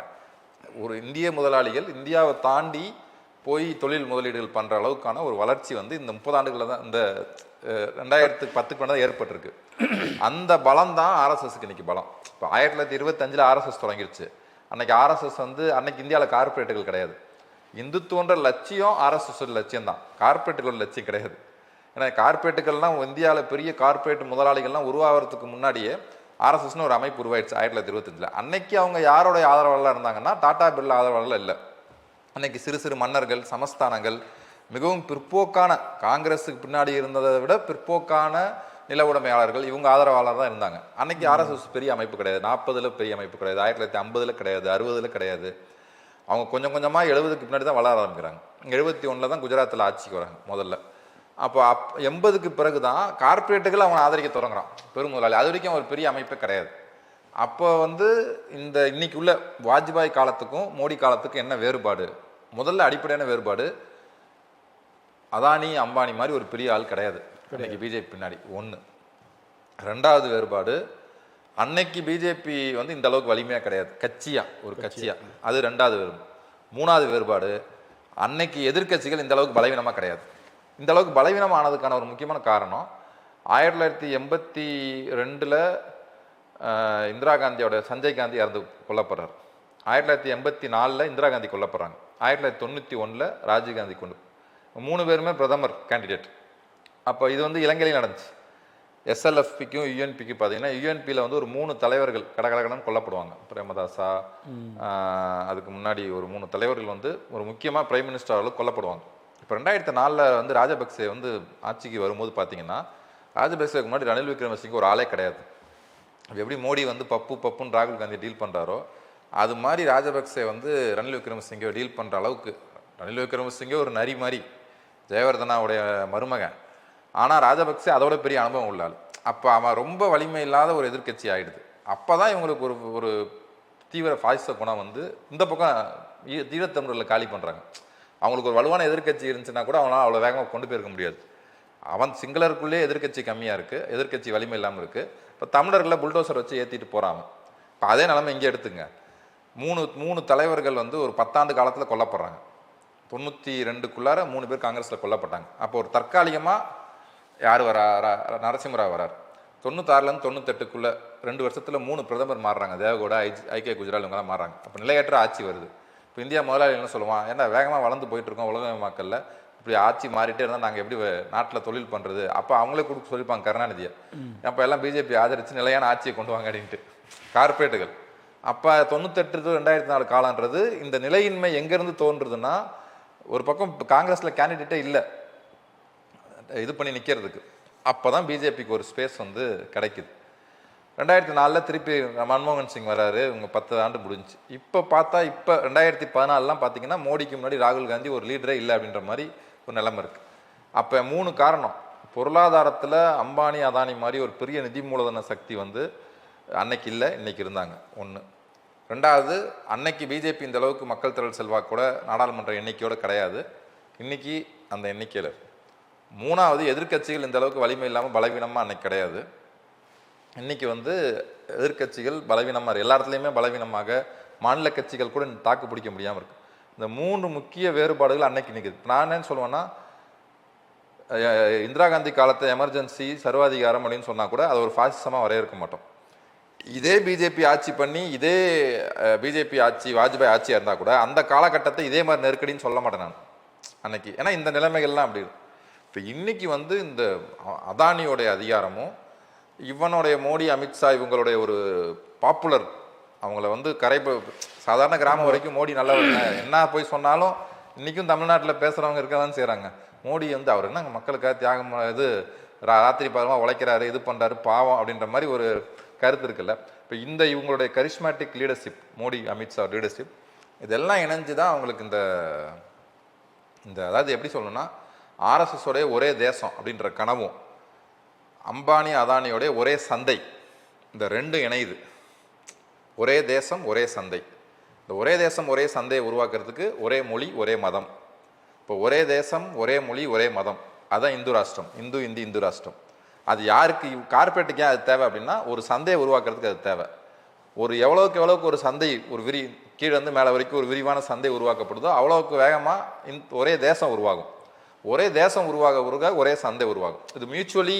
ஒரு இந்திய முதலாளிகள் இந்தியாவை தாண்டி போய் தொழில் முதலீடுகள் பண்ணுற அளவுக்கான ஒரு வளர்ச்சி வந்து இந்த 30 ஆண்டுகளில் தான், இந்த 2010 தான் ஏற்பட்டிருக்கு. அந்த பலம் தான் ஆர்எஸ்எஸ்க்கு இன்னைக்கு பலம். இப்போ 1925 ஆர்எஸ்எஸ் தொடங்கிருச்சு. அன்னைக்கு ஆர்எஸ்எஸ் வந்து அன்னைக்கு இந்தியாவில் கார்பரேட்டுகள் கிடையாது. இந்துத்துவன்ற லட்சியம் ஆர்எஸ்எஸ் லட்சியம் தான், கார்பரேட்டுகளோட லட்சியம் கிடையாது. ஏன்னா கார்பரேட்டுகள்லாம் இந்தியாவில் பெரிய கார்பரேட் முதலாளிகள்லாம் உருவாகிறதுக்கு முன்னாடியே ஆர்எஸ்எஸ்னு ஒரு அமைப்பு உருவாயிடுச்சு 1925. அன்னைக்கு அவங்க யாரோடைய ஆதரவாளர்களாக இருந்தாங்கன்னா டாடா பிர்லா ஆதரவாளர்கள் இல்லை. அன்னைக்கு சிறு சிறு மன்னர்கள், சமஸ்தானங்கள், மிகவும் பிற்போக்கான, காங்கிரஸுக்கு பின்னாடி இருந்ததை விட பிற்போக்கான நில உடைமையாளர்கள், இவங்க ஆதரவாளர் தான் இருந்தாங்க. அன்னைக்கு ஆர்எஸ்எஸ் பெரிய அமைப்பு கிடையாது, 40 பெரிய அமைப்பு கிடையாது, 1950 கிடையாது, 60 கிடையாது. அவங்க கொஞ்சம் கொஞ்சமாக 70க்கு பின்னாடி தான் வளர ஆரம்பிக்கிறாங்க. 71 தான் குஜராத்தில் ஆட்சிக்கு வராங்க முதல்ல. அப்போ 80க்கு பிறகு தான் கார்பரேட்டுகள் அவனை ஆதரிக்க தொடங்குறான் பெரும் முதலாளி. அது வரைக்கும் ஒரு பெரிய அமைப்பே கிடையாது. அப்போ வந்து இந்த இன்னைக்கு உள்ள வாஜ்பாய் காலத்துக்கும் மோடி காலத்துக்கும் என்ன வேறுபாடு? முதல்ல அடிப்படையான வேறுபாடு, அதானி அம்பானி மாதிரி ஒரு பெரிய ஆள் கிடையாது இன்னைக்கு பிஜேபி பின்னாடி. ஒன்று. ரெண்டாவது வேறுபாடு, அன்னைக்கு பிஜேபி வந்து இந்த அளவுக்கு வலிமையாக கிடையாது, ஒரு கட்சியா. அது ரெண்டாவது வேறுபாடு. மூணாவது வேறுபாடு, அன்னைக்கு எதிர்கட்சிகள் இந்த அளவுக்கு பலவீனமாக கிடையாது. இந்த அளவுக்கு பலவீனமானதுக்கான ஒரு முக்கியமான காரணம், 1982 இந்திரா காந்தியோட சஞ்சய் காந்தி இறந்து கொல்லப்படுறார். 1984 இந்திரா காந்தி கொல்லப்படுறாங்க. 1991 ராஜீவ்காந்தி கொண்டு, 3 பேருமே பிரதமர் கேண்டிடேட். அப்போ இது வந்து இலங்கையில் நடந்துச்சு. எஸ்எல்எஃபிக்கும் யூஎன்பிக்கும் பார்த்தீங்கன்னா, யூஎன்பியில் வந்து ஒரு 3 தலைவர்கள் கடகடகடன் கொல்லப்படுவாங்க. பிரேமதாசா, அதுக்கு முன்னாடி ஒரு 3 தலைவர்கள் வந்து ஒரு முக்கியமாக பிரைம் மினிஸ்டர் அவர்கள் கொல்லப்படுவாங்க. இப்போ 2004 வந்து ராஜபக்சே வந்து ஆட்சிக்கு வரும்போது பார்த்தீங்கன்னா, ராஜபக்சேக்கு முன்னாடி ரணில் விக்ரமசிங்கே ஒரு ஆளே கிடையாது. எப்படி மோடி வந்து பப்புன்னு ராகுல் காந்தி டீல் பண்ணுறாரோ, அது மாதிரி ராஜபக்சே வந்து ரணில் விக்ரமசிங்கே டீல் பண்ணுற அளவுக்கு. ரணில் விக்ரமசிங்கே ஒரு நரி மாதிரி, ஜெயவர்தனாவுடைய மருமகன். ஆனால் ராஜபக்சே அதோட பெரிய அனுபவம் உள்ளாள். அப்போ அவன் ரொம்ப வலிமை இல்லாத ஒரு எதிர்கட்சி ஆகிடுது. அப்போ தான் இவங்களுக்கு ஒரு தீவிர பாசிச குணம் வந்து இந்த பக்கம் ஈழத்தமிழரில் காலி பண்ணுறாங்க. அவங்களுக்கு ஒரு வலுவான எதிர்கட்சி இருந்துச்சுன்னா கூட அவனால் அவ்வளோ வேகமாக கொண்டு போயிருக்க முடியாது. அவன் சிங்களருக்குள்ளே எதிர்கட்சி கம்மியாக இருக்குது, எதிர்கட்சி வலிமை இல்லாமல் இருக்குது. இப்போ தமிழர்களில் புல்டோசர் வச்சு ஏற்றிட்டு போகிறாங்க. இப்போ அதே நிலைமை இங்கே எடுத்துங்க. மூணு தலைவர்கள் வந்து ஒரு 10 ஆண்டு காலத்தில் கொல்லப்படுறாங்க. 92க்குள்ளார 3 பேர் காங்கிரஸில் கொல்லப்பட்டாங்க. அப்போ ஒரு தற்காலிகமாக யார் நரசிம்மராவ் வரார். 96லேருந்து 98க்குள்ளே 2 வருஷத்தில் 3 பிரதமர் மாறுறாங்க. தேவகவுடா, ஐக்கிய குஜரால் இவங்கெல்லாம் மாறுறாங்க. அப்போ நிலையற்ற ஆட்சி வருது. இப்போ இந்தியா முதலாளி என்ன சொல்லுவான், ஏன்னா வேகமாக வளர்ந்து போயிட்டுருக்கோம் உலகமயமாக்கல்ல, இப்படி ஆட்சி மாறிட்டே இருந்தால் நாங்கள் எப்படி நாட்டில் தொழில் பண்ணுறது? அப்போ அவங்களே கொடுத்து சொல்லிப்பாங்க கருணாநிதியை. அப்போ எல்லாம் பிஜேபி ஆதரித்து நிலையான ஆட்சியை கொண்டு வாங்க அப்படின்ட்டு கார்பரேட்டுகள். அப்போ 98 to 2004 காலன்றது இந்த நிலையின்மை எங்கேருந்து தோன்றுதுன்னா, ஒரு பக்கம் காங்கிரஸில் கேண்டிடேட்டே இல்லை இது பண்ணி நிற்கிறதுக்கு. அப்போ தான் பிஜேபிக்கு ஒரு ஸ்பேஸ் வந்து கிடைக்குது. 2004 திருப்பி மன்மோகன் சிங் வராரு, இவங்க 10 ஆண்டு முடிஞ்சு. இப்போ பார்த்தா இப்போ 2014 பார்த்தீங்கன்னா மோடிக்கு முன்னாடி ராகுல் காந்தி ஒரு லீடரே இல்லை அப்படின்ற மாதிரி ஒரு நிலைமை இருக்குது. அப்போ 3 காரணம். பொருளாதாரத்தில் அம்பானி அதானி மாதிரி ஒரு பெரிய நிதி மூலதன சக்தி வந்து அன்னைக்கு இல்லை, இன்னைக்கு இருந்தாங்க. 1. 2வது, அன்னைக்கு பிஜேபி இந்த அளவுக்கு மக்கள் திரள் செல்வாக்கு கூட நாடாளுமன்ற எண்ணிக்கையோடு கிடையாது, இன்னைக்கு அந்த எண்ணிக்கையில். 3வது, எதிர்கட்சிகள் இந்த அளவுக்கு வலிமை இல்லாமல் பலவீனமாக அன்னைக்கு கிடையாது, இன்னைக்கு வந்து எதிர்கட்சிகள் பலவீனமாக இருக்குது. எல்லா இடத்துலையுமே பலவீனமாக, மாநில கட்சிகள் கூட தாக்கு பிடிக்க முடியாமல் இருக்குது. இந்த 3 முக்கிய வேறுபாடுகள் அன்னைக்கு நிற்குது. நான் என்னன்னு சொல்லுவேன்னா, இந்திரா காந்தி காலத்தை எமர்ஜென்சி சர்வாதிகாரம் அப்படின்னு சொன்னால் கூட அதை ஒரு பாசிசமாக வரையறுக்க மாட்டோம். இதே பிஜேபி ஆட்சி பண்ணி, இதே பிஜேபி ஆட்சி வாஜ்பாய் ஆட்சியாக இருந்தால் கூட அந்த காலகட்டத்தை இதே மாதிரி நெருக்கடின்னு சொல்ல மாட்டேன் நான் அன்னைக்கு. ஏன்னா இந்த நிலைமைகள்லாம் அப்படி இருக்கும். இப்போ இன்னைக்கு வந்து இந்த அதானியோடைய அதிகாரமும் இவனுடைய மோடி அமித்ஷா இவங்களுடைய ஒரு பாப்புலர், அவங்கள வந்து சாதாரண கிராமம் வரைக்கும் மோடி நல்லவர் என்ன போய் சொன்னாலும் இன்றைக்கும் தமிழ்நாட்டில் பேசுகிறவங்க இருக்க தான் செய்கிறாங்க. மோடி வந்து அவர் என்ன மக்களுக்காக தியாகம் ராத்திரி பகலமாக உழைக்கிறாரு, இது பண்ணுறாரு, பாவம் அப்படின்ற மாதிரி ஒரு கருத்து இருக்குல்ல. இப்போ இவங்களுடைய charismatic leadership, Modi Amit Shah leadership, இதெல்லாம் இணைஞ்சு தான் அவங்களுக்கு இந்த அதாவது எப்படி சொல்லணும்னா, ஆர்எஸ்எஸோடைய ஒரே தேசம் அப்படின்ற கனவும், அம்பானி அதானியோடைய ஒரே சந்தை, இந்த 2 இணையுது. ஒரே தேசம் ஒரே சந்தை. இந்த ஒரே தேசம் ஒரே சந்தையை உருவாக்குறதுக்கு ஒரே மொழி ஒரே மதம். இப்போ ஒரே தேசம் ஒரே மொழி ஒரே மதம், அதுதான் இந்து ராஷ்டிரம், இந்து ராஷ்டிரம். அது யாருக்கு, கார்பரேட்டுக்கு ஏன் அது தேவை அப்படின்னா, ஒரு சந்தையை உருவாக்குறதுக்கு அது தேவை. எவ்வளோக்கு ஒரு சந்தை, ஒரு கீழே இருந்து மேலே வரைக்கும் ஒரு விரிவான சந்தை உருவாக்கப்படுதோ அவ்வளோக்கு வேகமாக ஒரே தேசம் உருவாகும். ஒரே தேசம் உருவாக ஒரே சந்தை உருவாகும். இது மியூச்சுவலி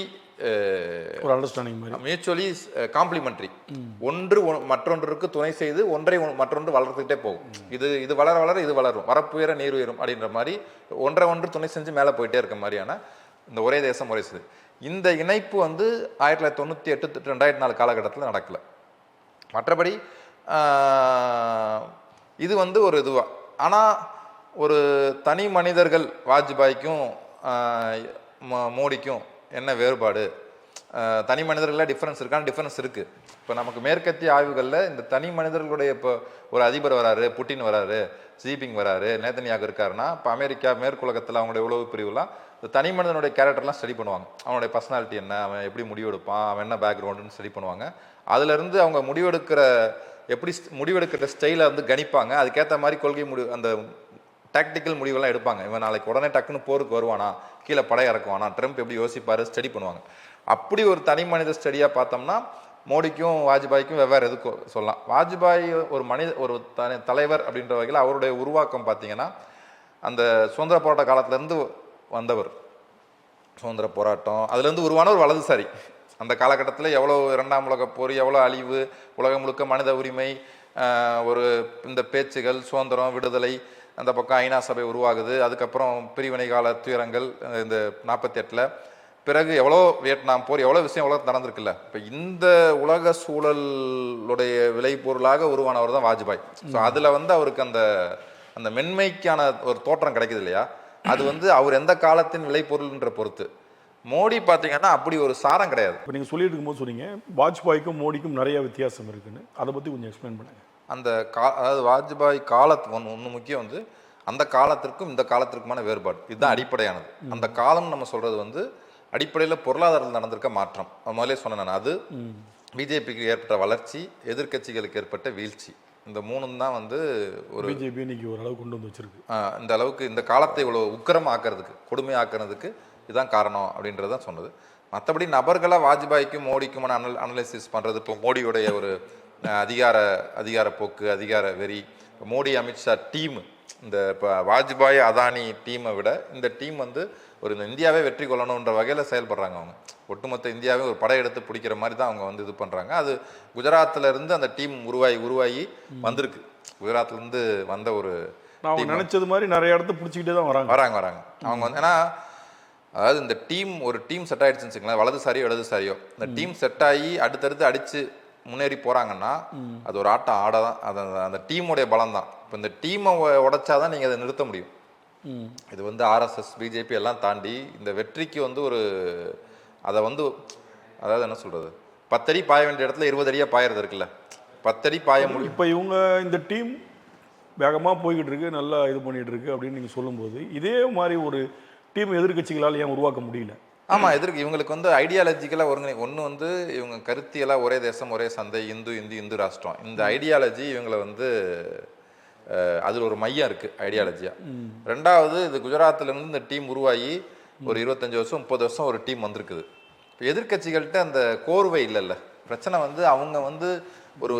ஒரு அண்டர்ஸ்டாண்டிங் மாதிரி மியூச்சுவலி காம்ப்ளிமெண்ட்ரி. ஒன்று மற்றொன்றுக்கு துணை செய்து ஒன்றை மற்றொன்று வளர்த்துக்கிட்டே போகும். இது வளர வளர இது வளரும், வரப்புயர நீர் உயரும் அப்படின்ற மாதிரி ஒன்றை ஒன்று துணை செஞ்சு மேலே போயிட்டே இருக்க மாதிரியான இந்த ஒரே தேசம் ஒரே செய்து இந்த இணைப்பு வந்து 1998 2004 காலகட்டத்தில் நடக்கல. மற்றபடி இது வந்து ஒரு இதுவா. ஆனால் ஒரு தனி மனிதர்கள் வாஜ்பாய்க்கும் மோடிக்கும் என்ன வேறுபாடு, தனி மனிதர்களில் டிஃப்ரென்ஸ் இருக்கான்னு டிஃப்ரென்ஸ் இருக்குது. இப்போ நமக்கு மேற்கத்திய ஆய்வுகளில் இந்த தனி மனிதர்களுடைய இப்போ ஒரு அதிபர் வராரு, புட்டின் வராரு, ஜிபிங் வராரு, நேதன்யாகு இருக்காருன்னா இப்போ அமெரிக்கா மேற்குலகத்தில் அவங்களுடைய உளவு பிரிவுலாம் இந்த தனி மனிதனுடைய கேரக்டர்லாம் ஸ்டடி பண்ணுவாங்க. அவனுடைய பர்சனாலிட்டி என்ன, அவன் எப்படி முடிவெடுப்பான், அவன் என்ன பேக்ரவுண்டுன்னு ஸ்டடி பண்ணுவாங்க. அதுலேருந்து அவங்க முடிவெடுக்கிற ஸ்டைலை வந்து கணிப்பாங்க. அதுக்கேற்ற மாதிரி கொள்கை அந்த டாக்டிக்கல் முடிவெல்லாம் எடுப்பாங்க. இவன் நாளைக்கு உடனே டக்குன்னு போருக்கு வருவானா, கீழே படை இறக்குவானா, ட்ரம்ப் எப்படி யோசிப்பாரு ஸ்டடி பண்ணுவாங்க. அப்படி ஒரு தனி மனித ஸ்டடியாக பார்த்தோம்னா மோடிக்கும் வாஜ்பாய்க்கும் வெவ்வேறு எதுக்கு சொல்லலாம். வாஜ்பாய் ஒரு தலைவர் அப்படின்ற வகையில் அவருடைய உருவாக்கம் பார்த்தீங்கன்னா அந்த சுதந்திர போராட்ட காலத்திலேருந்து வந்தவர். சுதந்திர போராட்டம் அதுலேருந்து உருவான ஒரு வலதுசாரி. அந்த காலகட்டத்தில் எவ்வளோ 2ஆம் உலகப் போர், எவ்வளோ அழிவு, உலகம் முழுக்க மனித உரிமை, ஒரு இந்த பேச்சுகள், சுதந்திரம், விடுதலை, அந்த பக்கம் ஐநா சபை உருவாகுது. அதுக்கப்புறம் பிரிவினை கால துயரங்கள் இந்த 48ல், பிறகு எவ்வளோ வியட்நாம் போர், எவ்வளோ விஷயம் உலகத்தில் நடந்திருக்குல்ல. இப்போ இந்த உலக சூழலுடைய விளைபொருளாக உருவானவர் தான் வாஜ்பாய். ஸோ அதில் வந்து அவருக்கு அந்த மென்மைக்கான ஒரு தோற்றம் கிடைக்குது இல்லையா, அது வந்து அவர் எந்த காலத்தின் விளைபொருள்ன்ற பொறுத்து. மோடி பார்த்தீங்கன்னா அப்படி ஒரு சாரம் கிடையாது. இப்போ நீங்கள் சொல்லிட்டு இருக்கும்போது சொன்னீங்க வாஜ்பாய்க்கும் மோடிக்கும் நிறைய வித்தியாசம் இருக்குன்னு, அதை பற்றி கொஞ்சம் எக்ஸ்பிளைன் பண்ணுங்க. அதாவது வாஜ்பாய் ஒன்று முக்கியம் வந்து அந்த காலத்திற்கும் இந்த காலத்திற்குமான வேறுபாடு, இதுதான் அடிப்படையானது. அந்த காலம் நம்ம சொல்றது வந்து அடிப்படையில் பொருளாதாரத்தில் நடந்திருக்க மாற்றம். முதலே சொன்னேன் நான், அது பிஜேபிக்கு ஏற்பட்ட வளர்ச்சி, எதிர்கட்சிகளுக்கு ஏற்பட்ட வீழ்ச்சி, இந்த மூணும் தான் வந்து ஒரு பிஜேபி இன்னைக்கு ஒரு அளவு கொண்டு வந்து வச்சிருக்கு. இந்த அளவுக்கு இந்த காலத்தை இவ்வளோ உக்கிரமாக்குறதுக்கு, கொடுமையாக்குறதுக்கு இதுதான் காரணம் அப்படின்றதான் சொன்னது. மற்றபடி நபர்களாக வாஜ்பாய்க்கும் மோடிக்குமான அனலைசிஸ் பண்ணுறது, இப்போ மோடியுடைய ஒரு அதிகார போக்கு, அதிகார வெறி, மோடி அமித்ஷா டீம், இந்த இப்போ வாஜ்பாய் அதானி டீமை விட இந்த டீம் வந்து ஒரு இந்தியாவே வெற்றி கொள்ளணுன்ற வகையில் செயல்படுறாங்க. அவங்க ஒட்டுமொத்த இந்தியாவே ஒரு படையெடுத்து பிடிக்கிற மாதிரி தான் அவங்க வந்து இது பண்ணுறாங்க. அது குஜராத்தில் இருந்து அந்த டீம் உருவாகி வந்திருக்கு. குஜராத்லேருந்து வந்த ஒரு நான் நினைச்சது மாதிரி நிறைய இடத்த பிடிச்சிக்கிட்டே தான் வராங்க. அவங்க வந்து ஏன்னா அதாவது இந்த ஒரு டீம் செட் ஆகிடுச்சுன்னு வச்சுக்கோங்களேன், வலதுசாரியோ இடதுசாரியோ, இந்த டீம் செட் ஆகி அடுத்தடுத்து அடித்து முன்னேறி போகிறாங்கன்னா அது ஒரு ஆட்டம் ஆட தான், அந்த டீமுடைய பலம் தான். இப்போ இந்த டீமை உடைச்சாதான் நீங்கள் அதை நிறுத்த முடியும். இது வந்து ஆர்எஸ்எஸ், பிஜேபி எல்லாம் தாண்டி இந்த வெற்றிக்கு வந்து அதை வந்து அதாவது என்ன சொல்கிறது, 10 அடி பாய வேண்டிய இடத்துல 20 அடியாக பாயறது இருக்குல்ல, 10 அடி பாய முடியும். இப்போ இவங்க இந்த டீம் வேகமாக போய்கிட்டு இருக்கு, நல்லா இது பண்ணிகிட்டு இருக்கு அப்படின்னு நீங்கள் சொல்லும்போது இதே மாதிரி ஒரு டீம் எதிர்கட்சிகளால் ஏன் உருவாக்க முடியல? ஆமாம், இவங்களுக்கு வந்து ஐடியாலஜிக்கலாக ஒன்று வந்து இவங்க கருத்தியெல்லாம் ஒரே தேசம் ஒரே சந்தை, இந்து ராஷ்டிரம், இந்த ஐடியாலஜி இவங்களை வந்து அதில் ஒரு மையம் இருக்குது ஐடியாலஜியாக. ரெண்டாவது, இது குஜராத்லேருந்து இந்த டீம் உருவாகி ஒரு 25 வருஷம் 30 வருஷம் ஒரு டீம் வந்திருக்குது. இப்போ எதிர்கட்சிகள்கிட்ட அந்த கோர்வை இல்லைல்ல. பிரச்சனை வந்து அவங்க வந்து ஒரு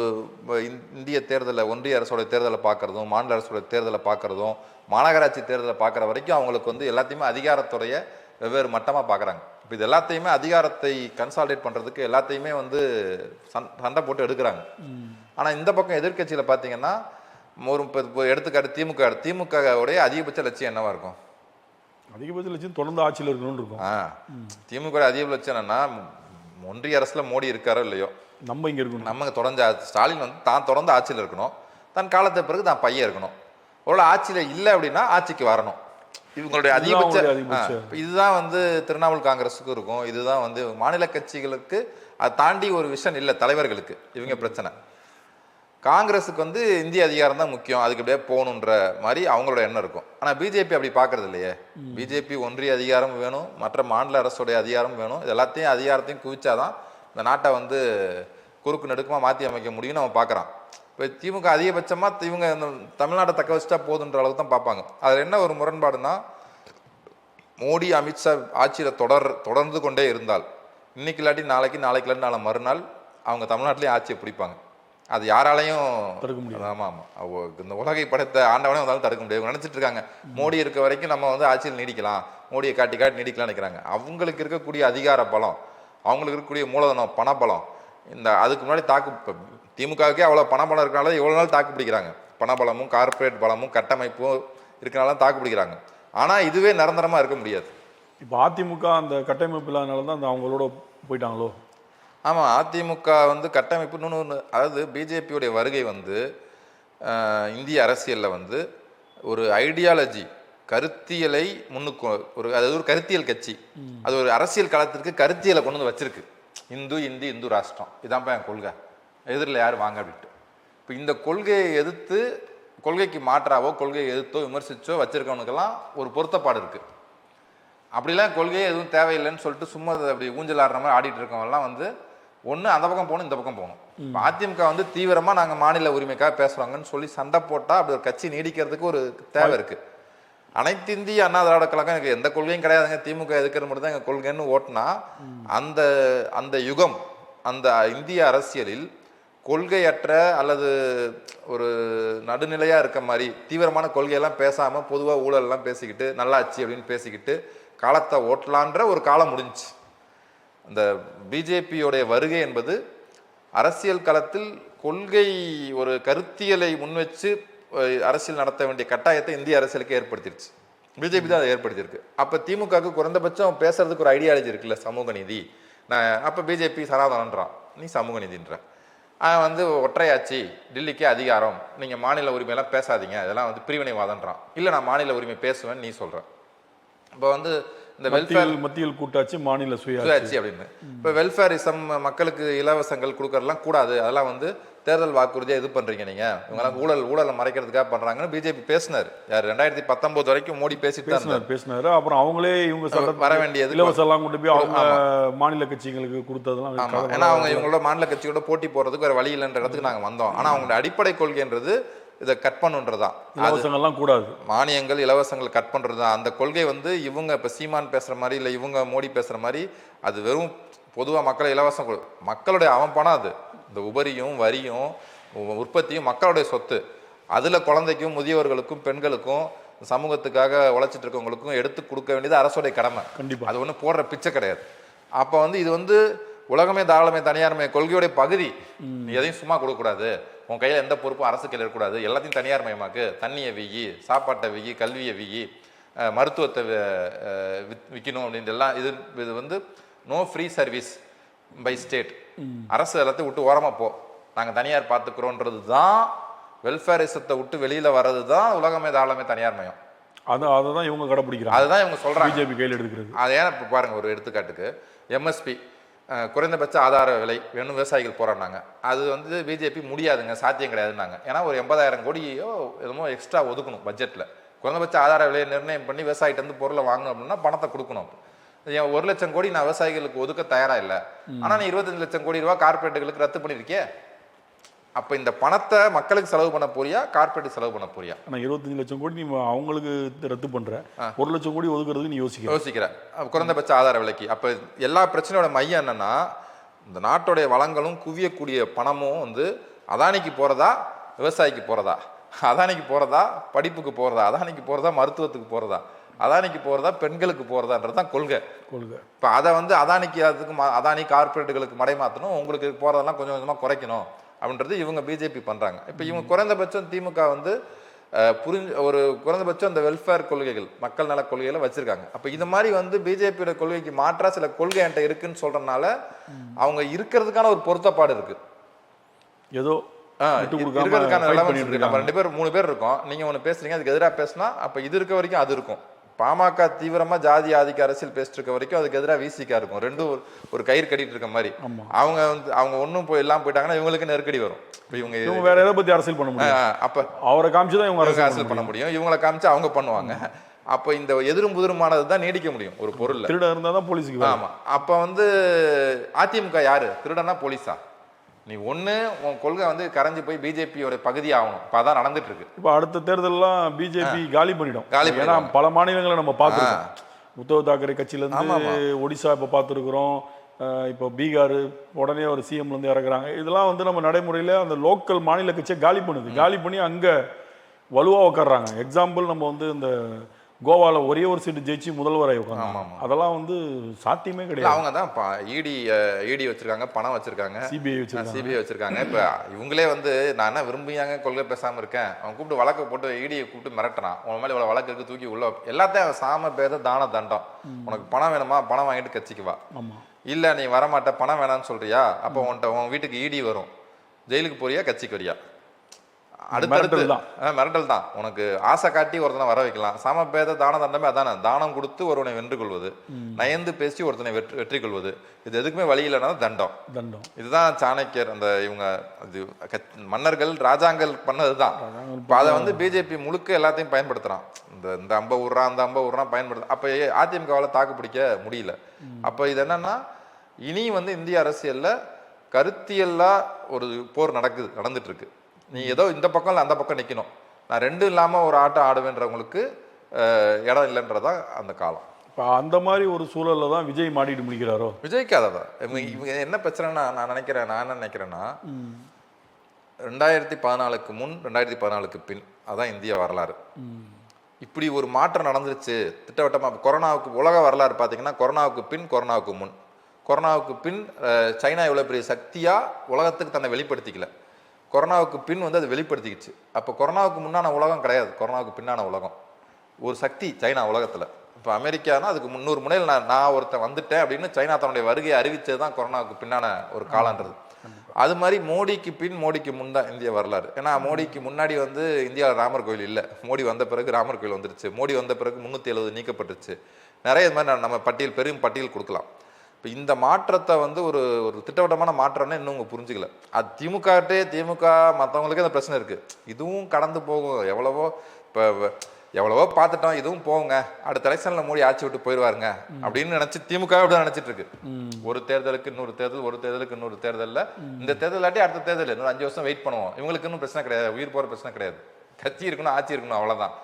இந்திய தேர்தலை, ஒன்றிய அரசோட தேர்தலை பார்க்குறதும், மாநில அரசோட தேர்தலை பார்க்குறதும், மாநகராட்சி தேர்தலை பார்க்குற வரைக்கும் அவங்களுக்கு வந்து எல்லாத்தையுமே அதிகாரத்துடைய வெவ்வேறு மட்டமாக பார்க்குறாங்க. இப்போ இது எல்லாத்தையுமே அதிகாரத்தை கன்சால்டேட் பண்ணுறதுக்கு எல்லாத்தையுமே வந்து சண்டை போட்டு எடுக்கிறாங்க. ஆனால் இந்த பக்கம் எதிர்கட்சியில் பார்த்தீங்கன்னா இப்போ எடுத்துக்காட்டு திமுகவுடைய அதிகபட்ச லட்சியம் என்னவா இருக்கும்? அதிகபட்ச லட்சியம் தொடர்ந்து ஆட்சியில் இருக்கணும்னு இருக்கும். திமுக அதிகபட்ச லட்சியம் என்னன்னா, ஒன்றிய அரசுல மோடி இருக்காரோ இல்லையோ, நம்ம இங்கே இருக்கணும், நம்ம தொடர்ந்து ஸ்டாலின் வந்து தான் தொடர்ந்து ஆட்சியில் இருக்கணும், தன் காலத்தை பிறகு தான் பையன் இருக்கணும். ஒரு ஆட்சியில் இல்லை அப்படின்னா ஆட்சிக்கு வரணும். இவங்களுடைய அதிகபட்ச இதுதான் வந்து திரிணாமுல் காங்கிரஸுக்கு இருக்கும். இதுதான் வந்து மாநில கட்சிகளுக்கு அதை தாண்டி ஒரு விஷன் இல்லை தலைவர்களுக்கு. இவங்க பிரச்சனை. காங்கிரஸுக்கு வந்து இந்திய அதிகாரம் தான் முக்கியம், அதுக்கு அப்படியே போகணுன்ற மாதிரி அவங்களோட எண்ணம் இருக்கும். ஆனால் பிஜேபி அப்படி பார்க்கறது இல்லையே. பிஜேபி ஒன்றிய அதிகாரம் வேணும், மற்ற மாநில அரசுடைய அதிகாரம் வேணும், இது எல்லாத்தையும் அதிகாரத்தையும் குவிச்சாதான் இந்த நாட்டை வந்து குறுக்கு நெடுக்கமாக மாற்றி அமைக்க முடியும்னு அவன் பார்க்குறான். இப்போ திமுக அதிகபட்சமாக இவங்க இந்த தமிழ்நாட்டை தக்க வச்சுட்டா போதுன்ற அளவுக்கு தான் பார்ப்பாங்க. அதில் என்ன ஒரு முரண்பாடுனா, மோடி அமித்ஷா ஆட்சியில் தொடர்ந்து கொண்டே இருந்தால் இன்னைக்கு இல்லாட்டி நாளைக்கு இல்லாட்டி நாளை மறுநாள் அவங்க தமிழ்நாட்டிலேயே ஆட்சியை பிடிப்பாங்க. அது யாராலையும் தடுக்க முடியாது. ஆமாம், இந்த உலகை படைத்த ஆண்டவனே வந்தாலும் தடுக்க முடியாது. நினச்சிட்டு இருக்காங்க மோடி இருக்க வரைக்கும் நம்ம வந்து ஆட்சியில் நீடிக்கலாம், மோடியை காட்டி நீடிக்கலாம்னு நினைக்கிறாங்க. அவங்களுக்கு இருக்கக்கூடிய அதிகார பலம், அவங்களுக்கு இருக்கக்கூடிய மூலதனம் பணபலம் அதுக்கு முன்னாடி இப்போ திமுகவுக்கே அவ்வளோ பணபலம் இருக்கனால எவ்வளோ நாள் தாக்கு பிடிக்கிறாங்க. பணபலமும் கார்ப்பரேட் பலமும் கட்டமைப்பும் இருக்கனால தாக்கு பிடிக்கிறாங்க. ஆனால் இதுவே நிரந்தரமாக இருக்க முடியாது. இப்போ அதிமுக அந்த கட்டமைப்பு இல்லாதனால தான் அந்த அவங்களோட போயிட்டாங்களோ? ஆமாம், அதிமுக கட்டமைப்பு இன்னொன்று, அதாவது பிஜேபியோடைய வருகை இந்திய அரசியலில் ஒரு ஐடியாலஜி கருத்தியலை முன்னுக்கு அதாவது ஒரு கருத்தியல் கட்சி, அது ஒரு அரசியல் களத்திற்கு கருத்தியலை கொண்டு வந்து வச்சிருக்கு. இந்து ராஷ்டிரம் இதான்ப்பா என் கொள்கை, எதிரில் யார் வாங்க அப்படின்ட்டு. இப்போ இந்த கொள்கையை எதிர்த்து கொள்கைக்கு மாற்றாவோ கொள்கையை எதிர்த்தோ விமர்சிச்சோ வச்சிருக்கவனுக்கெல்லாம் ஒரு பொருத்தப்பாடு இருக்குது. அப்படிலாம் கொள்கையே எதுவும் தேவையில்லைன்னு சொல்லிட்டு சும்மா அப்படி ஊஞ்சல் ஆடுற மாதிரி ஆடிட்டு இருக்கவங்கலாம் ஒன்று அந்த பக்கம் போகணும், இந்த பக்கம் போகணும். இப்போ அதிமுக தீவிரமாக நாங்கள் மாநில உரிமைக்காக பேசுகிறாங்கன்னு சொல்லி சண்டை போட்டால் அப்படி ஒரு கட்சி நீடிக்கிறதுக்கு ஒரு தேவை இருக்குது. அனைத்து இந்திய அண்ணா திராவிட கழகம் எனக்கு எந்த கொள்கையும் கிடையாதுங்க, திமுக எதுக்கிறது மட்டும் தான் எங்கள் கொள்கைன்னு ஓட்டினா அந்த அந்த யுகம் அந்த இந்திய அரசியலில் கொள்கையற்ற அல்லது ஒரு நடுநிலையாக இருக்க மாதிரி தீவிரமான கொள்கையெல்லாம் பேசாமல் பொதுவாக ஊழலெல்லாம் பேசிக்கிட்டு நல்லாச்சு அப்படின்னு பேசிக்கிட்டு காலத்தை ஓட்டலான்ற ஒரு காலம் முடிஞ்சிச்சு. இந்த பிஜேபியோடைய வருகை என்பது அரசியல் களத்தில் கொள்கை ஒரு கருத்தியலை முன்வச்சு அரசியல் நடத்த வேண்டிய கட்டாயத்தை இந்திய அரசியலுக்கு ஏற்படுத்திடுச்சு. பிஜேபி தான் அதை ஏற்படுத்தியிருக்கு. அப்போ திமுகவுக்கு குறைந்தபட்சம் பேசுறதுக்கு ஒரு ஐடியாலஜி இருக்குல்ல, சமூக நீதி. நான் அப்போ பிஜேபி சனாதனன்றான், நீ சமூக நீதின்ற. ஒற்றையாட்சி, டெல்லிக்கே அதிகாரம், நீங்கள் மாநில உரிமையெல்லாம் பேசாதீங்க, இதெல்லாம் பிரிவினைவாதன்றான். இல்லை நான் மாநில உரிமை பேசுவேன்னு நீ சொல்கிற. இப்போ இந்த வெல்ஃபேர் மத்தியில் கூட்டாட்சி மாநில சுயாட்சி அப்படின்னு இப்போ வெல்ஃபேரிசம் மக்களுக்கு இலவசங்கள் கொடுக்கறதுலாம் கூடாது, அதெல்லாம் தேர்தல் வாக்குறுதியாக இது பண்ணுறீங்க நீங்கள், இவங்கெல்லாம் ஊழலை மறைக்கிறதுக்காக பண்ணுறாங்கன்னு பிஜேபி பேசினார். யார் 2019 வரைக்கும் மோடி பேசினாரு. அப்புறம் அவங்களே இவங்க வர வேண்டியது இலவசம் கொண்டு போய் அவங்க மாநில கட்சிகளுக்கு கொடுத்ததெல்லாம். ஏன்னா அவங்க இவங்களோட மாநில கட்சியோட போட்டி போகிறதுக்கு வேறு வழி இல்லைன்ற இடத்துக்கு நாங்கள் வந்தோம். ஆனால் அவங்களோட அடிப்படை கொள்கைன்றது இதை கட் பண்ணுன்றதான், இலவசங்கள்லாம் கூடாது, மானியங்கள் இலவசங்கள் கட் பண்ணுறது தான். அந்த கொள்கை இவங்க இப்போ சீமான் பேசுகிற மாதிரி இல்லை இவங்க மோடி பேசுகிற மாதிரி அது வெறும் பொதுவாக மக்களை இலவசம் மக்களுடைய அவன் பணம் அது. இந்த உபரியும் வரியும் உற்பத்தியும் மக்களுடைய சொத்து. அதில் குழந்தைக்கும் முதியவர்களுக்கும் பெண்களுக்கும் சமூகத்துக்காக உழைச்சிட்டு இருக்கவங்களுக்கும் எடுத்து கொடுக்க வேண்டியது அரசுடைய கடமை. கண்டிப்பாக அது ஒன்றும் போடுற பிச்சை கிடையாது. அப்போ இது உலகமே தாராளமே தனியார்மை கொள்கையோடைய பகுதி. எதையும் சும்மா கொடுக்கக்கூடாது, உன் கையில் எந்த பொறுப்பும் அரசு கையில் இருக்கக்கூடாது, எல்லாத்தையும் தனியார் மயமாக்கு, தண்ணியை வீகி, சாப்பாட்டை வீகி, கல்வியை வீகி, மருத்துவத்தை விற்கணும் அப்படின்ட்டு எல்லாம். இது no free service by state, அரசு எல்லாத்தையும் விட்டு ஓரமாக போ, நாங்கள் தனியார் பார்த்துக்கிறோன்றது தான். வெல்ஃபேரிசத்தை விட்டு வெளியில் வர்றது தான் உலகமே தாராளமே தனியார் மயம். அதை தான் இவங்க கடைப்பிடிக்கிறாங்க, அதுதான் இவங்க சொல்கிறாங்க, பிஜேபி கையில் எடுக்கிறது. அது ஏன்னா இப்போ பாருங்கள், ஒரு எடுத்துக்காட்டுக்கு எம்எஸ்பி குறைந்தபட்ச ஆதார விலை வேணும் விவசாயிகள் போராடினாங்க. அது பிஜேபி முடியாதுங்க, சாத்தியம் கிடையாதுன்னாங்க. ஏன்னா ஒரு 80,000 கோடியோ எதுமோ எக்ஸ்ட்ரா ஒதுக்கணும் பட்ஜெட்டில். குறைந்தபட்ச ஆதார விலையை நிர்ணயம் பண்ணி விவசாயிட்டு பொருளை வாங்கணும் அப்படின்னா பணத்தை கொடுக்கணும். 1 லட்சம் கோடி நான் விவசாயிகளுக்கு ஒதுக்க தயாராக இல்லை, ஆனால் நீ 25 லட்சம் கோடி ரூபா கார்பரேட்டுகளுக்கு ரத்து பண்ணியிருக்கே. அப்போ இந்த பணத்தை மக்களுக்கு செலவு பண்ண போறியா, கார்பரேட் செலவு பண்ண போறியா? ஆனால் 25 லட்சம் கோடி நீ அவங்களுக்கு ரத்து பண்ற, 1 லட்சம் கோடி ஒதுக்குறதுக்கு நீ யோசிக்கிற குறைந்தபட்ச ஆதார விலைக்கு. அப்போ எல்லா பிரச்சனையோட மையம் என்னன்னா, இந்த நாட்டுடைய வளங்களும் குவியக்கூடிய பணமும் அதானிக்கு போறதா, விவசாயிக்கு போறதா, அதானிக்கு போறதா, படிப்புக்கு போறதா, அதானிக்கு போறதா, மருத்துவத்துக்கு போறதா, அதானிக்கு போறதா, பெண்களுக்கு போறதான்றது தான் கொள்கை. இப்போ அதை அதானிக்கு அதானி கார்பரேட்டுகளுக்கு மடை மாற்றணும், உங்களுக்கு போறதெல்லாம் கொஞ்சம் கொஞ்சமாக குறைக்கணும் அப்படின்றது இவங்க பிஜேபி பண்ணுறாங்க. இப்போ இவங்க குறைந்தபட்சம் திமுக ஒரு குறைந்தபட்சம் இந்த வெல்ஃபேர் கொள்கைகள், மக்கள் நல கொள்கைகளை வச்சிருக்காங்க. அப்போ இது மாதிரி பிஜேபியோட கொள்கைக்கு மாற்றா சில கொள்கை என்கிட்ட இருக்குன்னு சொல்றதுனால அவங்க இருக்கிறதுக்கான ஒரு பொருத்தப்பாடு இருக்கு. ஏதோ இருக்கிறதுக்கான நிலைமை இருக்கு. நம்ம 2 பேர் 3 பேர் இருக்கோம், நீங்க ஒன்று பேசுறீங்க, அதுக்கு எதிராக பேசினா அப்போ இது இருக்க வரைக்கும் அது இருக்கும். பாமக தீவிரமா ஜாதி ஆதிக்க அரசியல் பேசிட்டு இருக்க வரைக்கும் அதுக்கு எதிராக விசிகா இருக்கும். ரெண்டும் ஒரு கயிறு கட்டிட்டு இருக்க மாதிரி. அவங்க அவங்க ஒன்றும் எல்லாம் போயிட்டாங்கன்னா இவங்களுக்கு நெருக்கடி வரும். இவங்க வேற எதை பத்தி அரசியல் பண்ண முடியும்? அப்ப அவரை காமிச்சுதான் இவங்க அரசியல் பண்ண முடியும், இவங்களை காமிச்சு அவங்க பண்ணுவாங்க. அப்ப இந்த எதிரும் புதிருமானது தான் நீடிக்க முடியும் ஒரு பொருள். திருடன் இருந்தா தான் போலீஸுக்கு. ஆமா. அப்ப அதிமுக யாரு திருடனா போலீஸா? நீ ஒண்ணு உன் கொள்கை கரைஞ்சு போய் பிஜேபியோட பகுதி ஆகணும். இப்போ அதான் நடந்துட்டு இருக்கு. இப்போ அடுத்த தேர்தலெல்லாம் பிஜேபி காலி பண்ணிடும். ஏன்னா பல மாநிலங்களை நம்ம பார்த்துருக்கோம். உத்தவ் தாக்கரே கட்சியிலேருந்து ஒடிசா இப்போ பார்த்துருக்குறோம். இப்போ பீகார் உடனே ஒரு சிஎம்லேருந்து இறக்குறாங்க. இதெல்லாம் நம்ம நடைமுறையில் அந்த லோக்கல் மாநில கட்சியை காலி பண்ணுது. காலி பண்ணி அங்கே வலுவாக உட்காடுறாங்க. எக்ஸாம்பிள் நம்ம இந்த கோவால ஒரே ஒரு சீட்டு ஜெயிச்சு முதல்வராக ஆமா, உட்காந்தாங்க. ஆமா. அதெல்லாம் வந்து சாத்தியமே இல்ல கிடையாது. அவங்க தான் இடி வச்சிருக்காங்க, பணம் வச்சிருக்காங்க, சிபிஐ வச்சிருக்காங்க. சிபிஐ வச்சிருக்காங்க. இப்ப இவங்களே வந்து நான் என்ன விரும்பியாங்க கொள்கை பேசாம இருக்கேன், அவன் கூப்பிட்டு வழக்கு போட்டு இடியை கூப்பிட்டு மிரட்டுறான், உன் மேலே இவ்வளவு வழக்கு இருக்கு, தூக்கி உள்ள எல்லாத்தையும் சாம பேத தான தண்டம். உனக்கு பணம் வேணுமா, பணம் வாங்கிட்டு கட்சிக்கு வா. ஆமா. இல்ல நீ வரமாட்ட, பணம் வேணாம்னு சொல்றியா, அப்போ உன் வீட்டுக்கு இடி வரும், ஜெயிலுக்கு போறியா கட்சிக்கு வரியா. அடுத்தடுத்து மிரட்டல் தான். உனக்கு ஆசை காட்டி ஒருத்தனை வர வைக்கலாம். சமபேத தான தண்டமே அதானே. தானம் கொடுத்து ஒருவனை வென்று கொள்வது, நயந்து பேசி ஒருத்தனை வெற்றி கொள்வது, இது எதுக்குமே வழி இல்லைன்னா தண்டம். இதுதான் சாணக்கியர் அந்த இவங்க மன்னர்கள் ராஜாங்கள் பண்ணதுதான். இப்போ அதை வந்து பிஜேபி முழுக்க எல்லாத்தையும் பயன்படுத்துறான். இந்த அம்ப விடுறான், அந்த அம்ப விடுறான் பயன்படுத்த. அப்போ அதிமுகவால் தாக்கு பிடிக்க முடியல. அப்போ இது என்னன்னா, இனி வந்து இந்திய அரசியல்ல கருத்தியல்லா ஒரு போர் நடந்துட்டு இருக்கு. நீ ஏதோ இந்த பக்கம் இல்லை அந்த பக்கம் நிற்கணும், நான் ரெண்டும் இல்லாமல் ஒரு ஆட்டம் ஆடுவேன்றவங்களுக்கு இடம் இல்லைன்றதா அந்த காலம். இப்போ அந்த மாதிரி ஒரு சூழலில் தான் விஜய் மாட்டிட்டு முடிக்கிறாரோ. விஜய்க்கு அதான் இவங்க என்ன பிரச்சனைனா நான் என்ன நினைக்கிறேன்னா 2014க்கு முன் 2014க்கு பின் அதான் இந்திய வரலாறு. இப்படி ஒரு மாற்றம் நடந்துருச்சு திட்டவட்டமாக. கொரோனாவுக்கு உலக வரலாறு பார்த்தீங்கன்னா கொரோனாவுக்கு பின், கொரோனாவுக்கு முன். கொரோனாவுக்கு பின் சைனா இவ்வளோ பெரிய சக்தியாக உலகத்துக்கு தன்னை வெளிப்படுத்திக்கல. கொரோனாவுக்கு பின் வந்து அது வெளிப்படுத்திக்கிச்சு. அப்போ கொரோனாவுக்கு முன்னான உலகம் கிடையாது, கொரோனாவுக்கு பின்னான உலகம். ஒரு சக்தி சைனா உலகத்தில். இப்போ அமெரிக்கானா அதுக்கு 300 முனையில் நான் ஒருத்தன் வந்துட்டேன் அப்படின்னு சைனா தன்னுடைய வருகையை அறிவித்தது தான் கொரோனாவுக்கு பின்னான ஒரு காலன்றது. அது மாதிரி மோடிக்கு பின், மோடிக்கு முன் தான் இந்திய வரலாறு. ஏன்னா மோடிக்கு முன்னாடி வந்து இந்தியாவில் ராமர் கோயில் இல்லை, மோடி வந்த பிறகு ராமர் கோயில் வந்துருச்சு. மோடி வந்த பிறகு 370 நீக்கப்பட்டுருச்சு. நிறைய இது மாதிரி நம்ம பெரும் பட்டியல் கொடுக்கலாம். இப்போ இந்த மாற்றத்தை வந்து ஒரு திட்டவட்டமான மாற்றம்னு இன்னும் அவங்க புரிஞ்சுக்கல. அது திமுக மற்றவங்களுக்கே அந்த பிரச்சனை இருக்குது. இதுவும் கடந்து போகும், எவ்வளவோ பார்த்துட்டோம், இதுவும் போகுங்க, அடுத்த எலெக்ஷனில் மோடி ஆட்சி விட்டு போயிடுவாருங்க அப்படின்னு நினச்சி திமுக அப்படி நினச்சிட்டு இருக்கு. ஒரு தேர்தலுக்கு இன்னொரு தேர்தல், ஒரு தேர்தலுக்கு இன்னொரு தேர்தலில், இந்த தேர்தல் இல்லாட்டி அடுத்த தேர்தல் இன்னும் 5 வருஷம் வெயிட் பண்ணுவோம். இவங்களுக்கு இன்னும் பிரச்சனை கிடையாது, உயிர் போகிற பிரச்சனை கிடையாது, கட்சி இருக்கணும், ஆட்சி இருக்கணும், அவ்வளோதான்.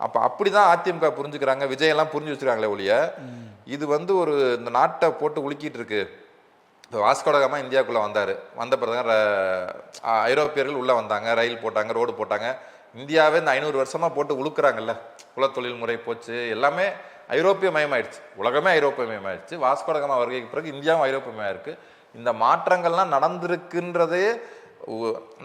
அப்போ அப்படிதான் அதிமுக புரிஞ்சுக்கிறாங்க, விஜயெல்லாம் புரிஞ்சு வச்சுருக்காங்களே ஒழிய இது வந்து ஒரு இந்த நாட்டை போட்டு உலுக்கிட்டு இருக்கு. இப்போ வாஸ்கோடகாமா இந்தியாவுக்குள்ளே வந்த பிறகு ஐரோப்பியர்கள் உள்ளே வந்தாங்க, ரயில் போட்டாங்க, ரோடு போட்டாங்க. இந்தியாவே இந்த 500 வருஷமாக போட்டு உழுக்குறாங்கல்ல, குலத்தொழில் முறை போச்சு, எல்லாமே ஐரோப்பிய மயமாயிடுச்சு, உலகமே ஐரோப்பிய மயமாயிடுச்சு. வாஸ்கோடகாமா வருகைக்கு பிறகு இந்தியாவும் ஐரோப்பியமாக இருக்குது. இந்த மாற்றங்கள்லாம் நடந்திருக்குன்றதே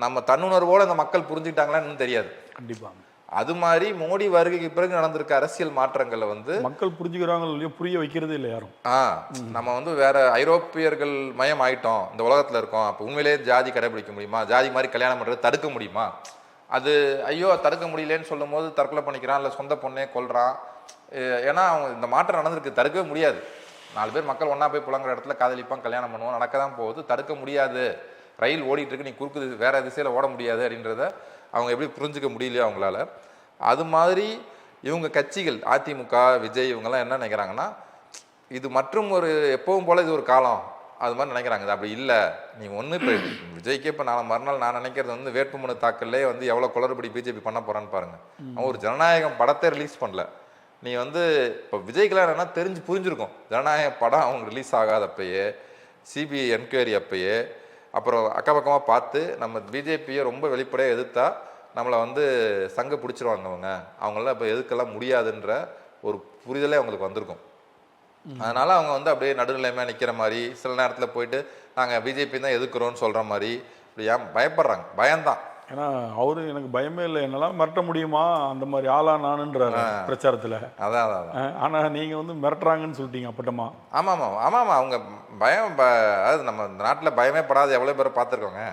நம்ம தன்னுணர்வோடு இந்த மக்கள் புரிஞ்சுக்கிட்டாங்களான்னு தெரியாது. கண்டிப்பாக. அது மாதிரி மோடி வருகைக்கு பிறகு நடந்திருக்க அரசியல் மாற்றங்களை வந்து மக்கள் புரிஞ்சுக்கிறாங்களோ இல்லையோ, புரிய வைக்கிறதே இல்லை யாரும். நம்ம வந்து வேற ஐரோப்பியர்கள் மயம் ஆயிட்டோம், இந்த உலகத்துல இருக்கோம். அப்போ உண்மையிலேயே ஜாதி கடைபிடிக்க முடியுமா, ஜாதி மாதிரி கல்யாணம் பண்றது தடுக்க முடியுமா? அது ஐயோ தடுக்க முடியலன்னு சொல்லும் போது தற்கொலை பண்ணிக்கிறான், இல்லை சொந்த பொண்ணே கொல்றான். ஏன்னா அவங்க இந்த மாற்றம் நடந்திருக்கு, தடுக்கவே முடியாது. 4 பேர் மக்கள் ஒன்னா போய் புலங்குற இடத்துல காதலிப்பான், கல்யாணம் பண்ணுவோம், நடக்க தான் போகுது, தடுக்க முடியாது. ரயில் ஓடிட்டு இருக்கு, நீ குறுக்கு வேற திசையில ஓட முடியாது அப்படின்றத அவங்க எப்படி புரிஞ்சுக்க முடியலையோ அவங்களால. அது மாதிரி இவங்க கட்சிகள் அதிமுக, விஜய் இவங்கெல்லாம் என்ன நினைக்கிறாங்கன்னா, இது மற்றும் ஒரு எப்பவும் போல இது ஒரு காலம், அது மாதிரி நினைக்கிறாங்க. இது அப்படி இல்லை. நீ ஒன்று இப்போ விஜய்க்கே இப்போ மறுநாள் நான் நினைக்கிறது வந்து வேட்புமனு தாக்கல்லே வந்து எவ்வளோ குளறுபடி பிஜேபி பண்ண போகிறான்னு பாருங்க. அவன் ஒரு ஜனநாயகம் படத்தை ரிலீஸ் பண்ணல. நீ வந்து இப்போ விஜய்க்கெல்லாம் என்னன்னா புரிஞ்சிருக்கும், ஜனநாயக படம் அவங்க ரிலீஸ் ஆகாதப்பயே, சிபிஐ என்கொயரி அப்பயே, அப்புறம் அக்கபக்கமாக பார்த்து நம்ம பிஜேபியை ரொம்ப வெளிப்படையாக எதிர்த்தா நம்மளை வந்து சங்க பிடிச்சிருவாங்க அவங்களாம் இப்போ எதுக்கெல்லாம் முடியாதுன்ற ஒரு புரிதலே அவங்களுக்கு வந்திருக்கும். அதனால அவங்க வந்து அப்படியே நடுநிலைமையாக நிற்கிற மாதிரி, சில நேரத்தில் போயிட்டு நாங்கள் பிஜேபி தான் எதுக்குறோன்னு சொல்கிற மாதிரி இப்படி பயப்படுறாங்க. பயம்தான். ஏன்னா அவரு எனக்கு பயமே இல்லை, என்னெல்லாம் மிரட்ட முடியுமா அந்த மாதிரி ஆளா நானுன்ற பிரச்சாரத்தில். அதான். ஆனால் நீங்கள் வந்து மிரட்டுறாங்கன்னு சொல்லிட்டீங்க அப்பட்டமா. ஆமாம். அவங்க பயம், அதாவது நம்ம இந்த நாட்டில் பயமே படாத எவ்வளோ பேரை பார்த்துருக்கோங்க.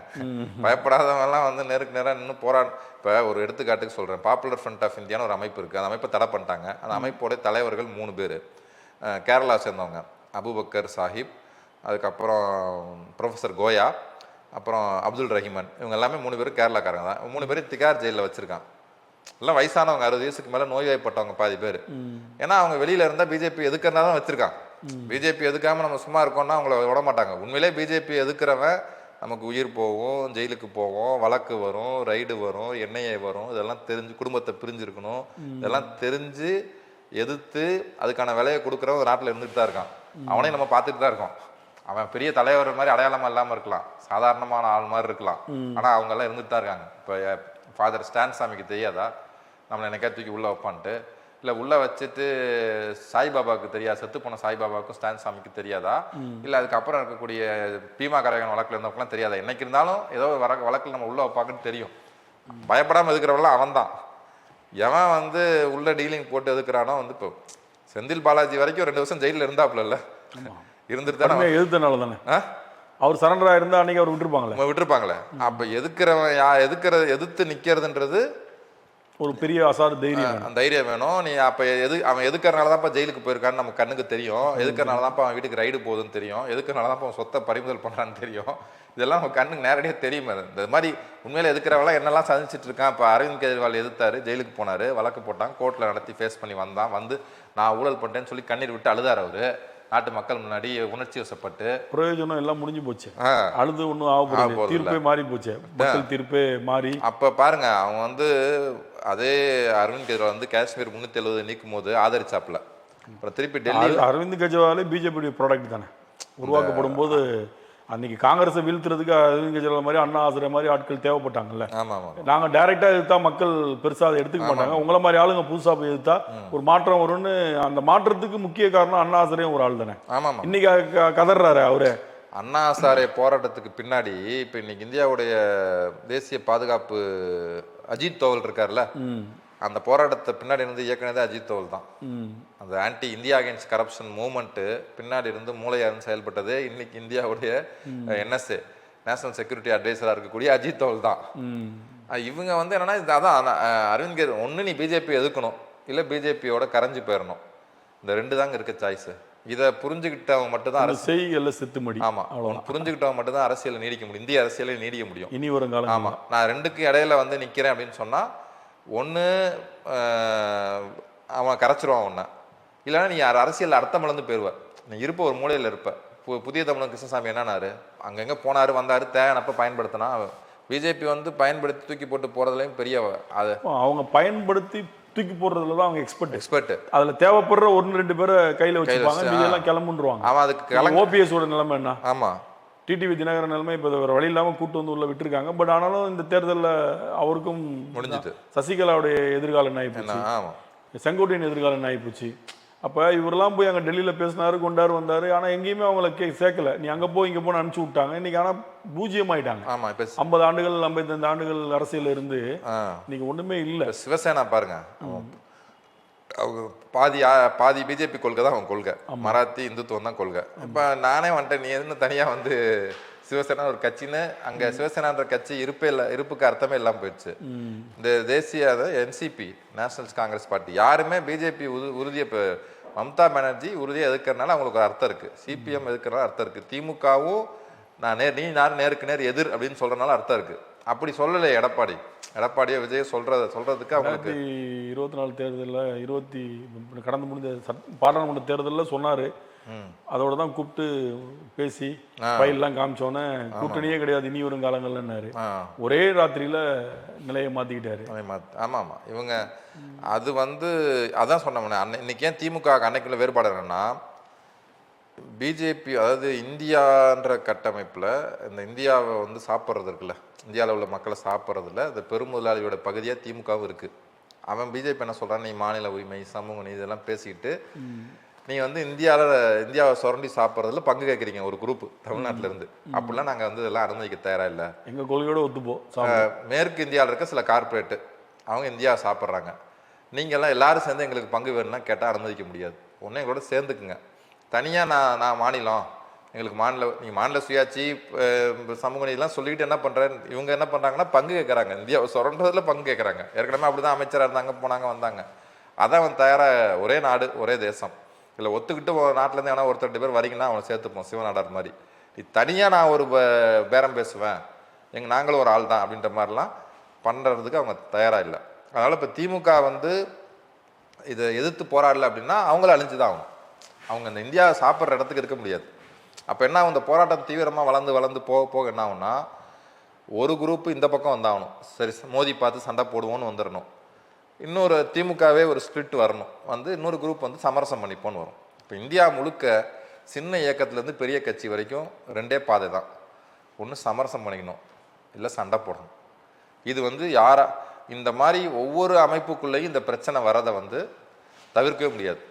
பயப்படாதவங்கலாம் வந்து நேருக்கு நேராக இன்னும் போராட. இப்போ ஒரு எடுத்துக்காட்டுக்கு சொல்கிறேன், பாப்புலர் ஃப்ரண்ட் ஆஃப் இந்தியான்னு ஒரு அமைப்பு இருக்குது. அந்த அமைப்பை தடை பண்ணிட்டாங்க. அந்த அமைப்போட தலைவர்கள் 3 பேர் கேரளா சேர்ந்தவங்க, அபுபக்கர் சாஹிப், அதுக்கப்புறம் ப்ரொஃபஸர் கோயா, அப்புறம் அப்துல் ரஹீமன். இவங்க எல்லாமே 3 பேரும் கேரளாக்காரங்க தான். 3 பேரும் திகார் ஜெயிலில் வச்சுருக்கான். எல்லாம் வயசானவங்க, 60 வயசுக்கு மேலே நோய்வாய்ப்பட்டவங்க பாதி பேர். ஏன்னா அவங்க வெளியில் இருந்தால் பிஜேபி எதுக்கிறதா தான் வச்சுருக்கான். பிஜேபி எதுக்காமல் நம்ம சும்மா இருக்கோம்னா அவங்கள விட மாட்டாங்க. உண்மையிலே பிஜேபி எதுக்கிறவன் நமக்கு உயிர் போகும், ஜெயிலுக்கு போவோம், வழக்கு வரும், ரைடு வரும், என்ஐஏ வரும், இதெல்லாம் தெரிஞ்சு குடும்பத்தை பிரிஞ்சிருக்கணும், இதெல்லாம் தெரிஞ்சு எதிர்த்து அதுக்கான விலையை கொடுக்குறவன் ஒரு நாட்டில் இருந்துட்டு தான் இருக்கான். அவனையும் நம்ம பார்த்துட்டு தான் இருக்கோம். அவன் பெரிய தலைவர் மாதிரி அடையாளமாக இல்லாமல் இருக்கலாம், சாதாரணமான ஆள் மாதிரி இருக்கலாம், ஆனால் அவங்கெல்லாம் இருந்துட்டு தான் இருக்காங்க. இப்போ ஃபாதர் ஸ்டான் சாமிக்கு தெரியாதா நம்மளை என்னைக்கா தூக்கி உள்ளே வைப்பான்ட்டு? இல்லை உள்ளே வச்சுட்டு சாய்பாபாவுக்கு தெரியாது, செத்து போன சாய்பாபாவுக்கும் ஸ்டான் சாமிக்கு தெரியாதா, இல்லை அதுக்கப்புறம் இருக்கக்கூடிய பீமா கரகன் வழக்கில் இருந்தவங்கலாம் தெரியாதா? என்னைக்கு இருந்தாலும் ஏதோ வழக்கில் நம்ம உள்ள வைப்பாக்குன்னு தெரியும். பயப்படாமல் எதுக்குறவெல்லாம் அவன் தான். எவன் வந்து உள்ள டீலிங் போட்டு எதுக்குறானோ வந்து இப்போ செந்தில் பாலாஜி வரைக்கும் 2 வருஷம் ஜெயிலில் இருந்தாப்புல இருந்துட்டு தானே எதிர்த்தனால தானே அவர் சரண்டரா இருந்தா அன்னைக்கு அவர் விட்டுருப்பாங்களே. அப்ப எதுக்குறவன் எதிர்த்து நிக்கிறதுன்றது ஒரு பெரிய அசார் தைரியம் வேணும். நீ அப்ப அவன் எதுக்கறனால தான் ஜெயிலுக்கு போயிருக்கான்னு நம்ம கண்ணுக்கு தெரியும். எதுக்கறனால தான் அவன் வீட்டுக்கு ரைடு போகுதுன்னு தெரியும். எதுக்கறனால தான் அவன் சொத்தை பறிமுதல் பண்றான்னு தெரியும். இதெல்லாம் நம்ம கண்ணுக்கு நேரடியாக தெரியுமா? இந்த மாதிரி உண்மையில எதுக்குறவெல்லாம் என்னெல்லாம் சந்திச்சுட்டு இருக்கான். இப்போ அரவிந்த் கெஜ்ரிவால் எதிர்த்தாரு, ஜெயிலுக்கு போனாரு, வழக்கு போட்டான், கோர்ட்டில் நடத்தி ஃபேஸ் பண்ணி வந்து நான் ஊழல் பண்ணிட்டேன்னு சொல்லி கண்ணீர் விட்டு அழுதார். அவரு நாட்டு மக்கள் முன்னாடி உணர்ச்சி வசப்பட்டு பிரயோஜனம் எல்லாம் முடிஞ்சு போச்சு, அழுது ஒன்றும் ஆக தீர்ப்பே மாறி போச்சு, மக்கள் தீர்ப்பே மாறி. அப்போ பாருங்க, அவங்க வந்து அதே அரவிந்த் கெஜ்ரிவால் வந்து காஷ்மீர் 370 நீக்கும் போது ஆதரிச்சாப்புல. அப்புறம் திருப்பி டெல்லி அரவிந்த் கெஜ்ரிவாலே பிஜேபி ப்ராடக்ட் தானே உருவாக்கப்படும் போது அன்னைக்கு காங்கிரஸை வீழ்த்துறதுக்கு அரவிந்த் கெஜ்ரிவால் மாதிரி அண்ணா ஆசிரியர் மாதிரி ஆட்கள் தேவைப்பட்டாங்கல்ல. நாங்கள் டைரக்டா எதிர்த்தா மக்கள் பெருசா அதை எடுத்துக்க மாட்டாங்க. உங்களை மாதிரி ஆளுங்க புதுசா போய் எதிர்த்தா ஒரு மாற்றம் வரும்னு, அந்த மாற்றத்துக்கு முக்கிய காரணம் அண்ணா ஆசிரியம் ஒரு ஆள் தானே. இன்னைக்கு கதறாரு அவரு. அண்ணா ஆசாரிய போராட்டத்துக்கு பின்னாடி இப்ப இன்னைக்கு இந்தியாவுடைய தேசிய பாதுகாப்பு அஜித் தோவல் இருக்காருல்ல, அந்த போராட்டத்தை பின்னாடி இருந்து இயக்குனதே அஜித் தோவல் தான். அந்த anti India against corruption movement பின்னாடி இருந்து மூளையாருந்து செயல்பட்டது இன்னைக்கு இந்தியாவுடைய NSA நேஷனல் செக்யூரிட்டி அட்வைசரா இருக்கக்கூடிய அஜித் தோவல் தான். இவங்க வந்து என்னன்னா அதான் அரவிந்த் கெஜ்ரிவால் ஒன்று நீ பிஜேபி எதுக்கணும், இல்லை பிஜேபியோட கரைஞ்சு போயிடணும். இந்த 2 தாங்க இருக்க சாய்ஸ். இதை புரிஞ்சுக்கிட்டவங்க மட்டும்தான் செய்யல செத்து முடி. ஆமா, புரிஞ்சுக்கிட்டவங்க மட்டும்தான் அரசியலை நீடிக்க முடியும், இந்திய அரசியலை நீடிக்க முடியும் இனி வரும் காலம். ஆமா, நான் 2க்கு இடையில வந்து நிக்கிறேன் அப்படின்னு சொன்னா ஒன்று அவன் கரைச்சிருவான் ஒன்று, இல்லைன்னா நீ அரசியல் அர்த்தம் இழந்து போயிடுவ. நீ இருப்ப ஒரு மூலையில் இருப்ப. புதிய தமிழன் கிருஷ்ணசாமி என்னன்னாரு, அங்கங்கே போனார் வந்தார், தேவையானப்ப பயன்படுத்தினா. பிஜேபி வந்து பயன்படுத்தி தூக்கி போட்டு போகிறதுலையும் பெரிய அது அவங்க பயன்படுத்தி தூக்கி போடுறதுல தான் அவங்க எக்ஸ்பர்ட். அதுல தேவைப்படுற 1-2 பேரை கையில வச்சுப்பாங்க, மீதெல்லாம் கிளம்புன்றுவாங்க. அவன் அதுக்கு OPS ஓட நிலைமை என்ன? ஆமா, டிடிவி தினகரன் நிலைமை இப்போ வேறு வழி இல்லாமல் கூட்டு வந்து உள்ள விட்டுருக்காங்க. பட் ஆனாலும் இந்த தேர்தலில் அவருக்கும் முடிஞ்சிட்டு, சசிகலாவுடைய எதிர்காலம் என்ன ஆகிப்போச்சு, செங்கோட்டையின் எதிர்காலம் என்ன ஆகிப்போச்சு. அப்போ இவரெல்லாம் போய் அங்கே டெல்லியில் பேசினாரு, கொண்டாரு வந்தார். ஆனால் எங்கேயுமே அவங்கள சேர்க்கல. நீ அங்கே போய் இங்கே போய் அனுப்பிச்சி விட்டாங்க. இன்னைக்கு ஆனால் பூஜ்ஜியமாயிட்டாங்க. 50 ஆண்டுகள் 55 ஆண்டுகள் அரசியல் இருந்து இன்னைக்கு ஒன்றுமே இல்லை. சிவசேனா பாருங்க, அவங்க பாதி பிஜேபி கொள்கை தான் அவங்க கொள்கை, மராத்தி இந்துத்துவம் தான் கொள்கை. இப்போ நானே வந்துட்டேன், நீ எதுன்னு தனியாக வந்து சிவசேனா ஒரு கட்சின்னு, அங்கே சிவசேனான்ற கட்சி இருப்புக்கு அர்த்தமே இல்லாமல் போயிடுச்சு. இந்த தேசிய NCP நேஷனல் காங்கிரஸ் பார்ட்டி யாருமே பிஜேபி உறுதியை மம்தா பானர்ஜி உறுதியை எதிர்க்கிறனால அவங்களுக்கு ஒரு அர்த்தம் இருக்கு, CPM எதிர்க்கிறனால அர்த்தம் இருக்கு, திமுகவும் நீ நேருக்கு நேர் எதிர் அப்படின்னு சொல்றதுனால அர்த்தம் இருக்கு. அப்படி சொல்லலை எடப்பாடியை விஜய் சொல்றதுக்கு அவங்களுக்கு 24 தேர்தலில் கடந்து முடிஞ்ச பாராளுமன்ற தேர்தலில் சொன்னாரு. அதோட தான் கூப்பிட்டு பேசி ஃபைல்லாம் காமிச்சோன்னே கூட்டணியே கிடையாது இனி வரும் காலங்கள்னாரு. ஒரே ராத்திரியில நிலையை மாத்திக்கிட்டாரு. ஆமா, இவங்க அது வந்து அதான் சொன்னோம்னா இன்னைக்கு ஏன் திமுக அன்னைக்குள்ள வேறுபாடு என்னன்னா, பிஜேபி அதாவது இந்தியான்ற கட்டமைப்பில் இந்த இந்தியாவை வந்து சாப்பிட்றது இருக்குல்ல, இந்தியாவில் உள்ள மக்களை சாப்பிட்றதுல இந்த பெருமுதலாளியோட பகுதியாக திமுகவும் இருக்குது. அவன் பிஜேபி என்ன சொல்கிறான், நீ மாநில உரிமை சமூக நீதி இதெல்லாம் பேசிக்கிட்டு நீ வந்து இந்தியாவை சுரண்டி சாப்பிட்றதுல பங்கு கேட்குறீங்க ஒரு குரூப் தமிழ்நாட்டில் இருந்து. அப்படிலாம் நாங்கள் வந்து இதெல்லாம் அனுமதிக்க தயாராக இல்லை, எங்கள் கொள்கையோட ஒத்துப்போம். மேற்கு இந்தியாவில் இருக்க சில கார்பரேட்டு அவங்க இந்தியாவை சாப்பிட்றாங்க, நீங்கள்லாம் எல்லாரும் சேர்ந்து எங்களுக்கு பங்கு வேணும்னா கேட்டால் அனுமதிக்க முடியாது. ஒன்று எங்களோட சேர்ந்துக்குங்க, தனியாக நான் மாநிலம் எங்களுக்கு நீங்கள் மாநில சுயாட்சி சமூக நீதிலாம் சொல்லிக்கிட்டு என்ன பண்ணுறேன், இவங்க என்ன பண்ணுறாங்கன்னா பங்கு கேட்குறாங்க, இந்தியாவை சுரண்டதில் பங்கு கேட்குறாங்க. ஏற்கனவே அப்படி தான் அமைச்சராக இருந்தாங்க, போனாங்க வந்தாங்க. அதான் அவன் தயாராக ஒரே நாடு ஒரே தேசம் இல்லை ஒத்துக்கிட்டு நாட்டிலேருந்து வேணா ஒருத்தர் 2 பேர் வரீங்கன்னா அவனை சேர்த்துப்போம் சிவநாடார் மாதிரி. தனியாக நான் ஒரு பேரம் பேசுவேன், நாங்களும் ஒரு ஆள் தான் அப்படின்ற மாதிரிலாம் பண்ணுறதுக்கு அவங்க தயாராக இல்லை. அதனால் இப்போ திமுக வந்து இதை எதிர்த்து போராடல அப்படின்னா அவங்கள அழிஞ்சு தான் ஆகும். அவங்க இந்த இந்தியா சாப்பிட்ற இடத்துக்கு இருக்க முடியாது. அப்போ என்ன இந்த போராட்டம் தீவிரமாக வளர்ந்து போக என்ன ஆகும்னா, ஒரு குரூப்பு இந்த பக்கம் வந்தாகணும், சரி மோதி பார்த்து சண்டை போடுவோன்னு வந்துடணும். இன்னொரு திமுகவே ஒரு ஸ்பிரிட் வரணும், வந்து இன்னொரு குரூப் வந்து சமரசம் பண்ணிப்போன்னு வரும். இப்போ இந்தியா முழுக்க சின்ன இயக்கத்துலேருந்து பெரிய கட்சி வரைக்கும் 2 பாதை தான், ஒன்று சமரசம் பண்ணிக்கணும், இல்லை சண்டை போடணும். இது வந்து இந்த மாதிரி ஒவ்வொரு அமைப்புக்குள்ளேயும் இந்த பிரச்சனை வரதை வந்து தவிர்க்கவே முடியாது.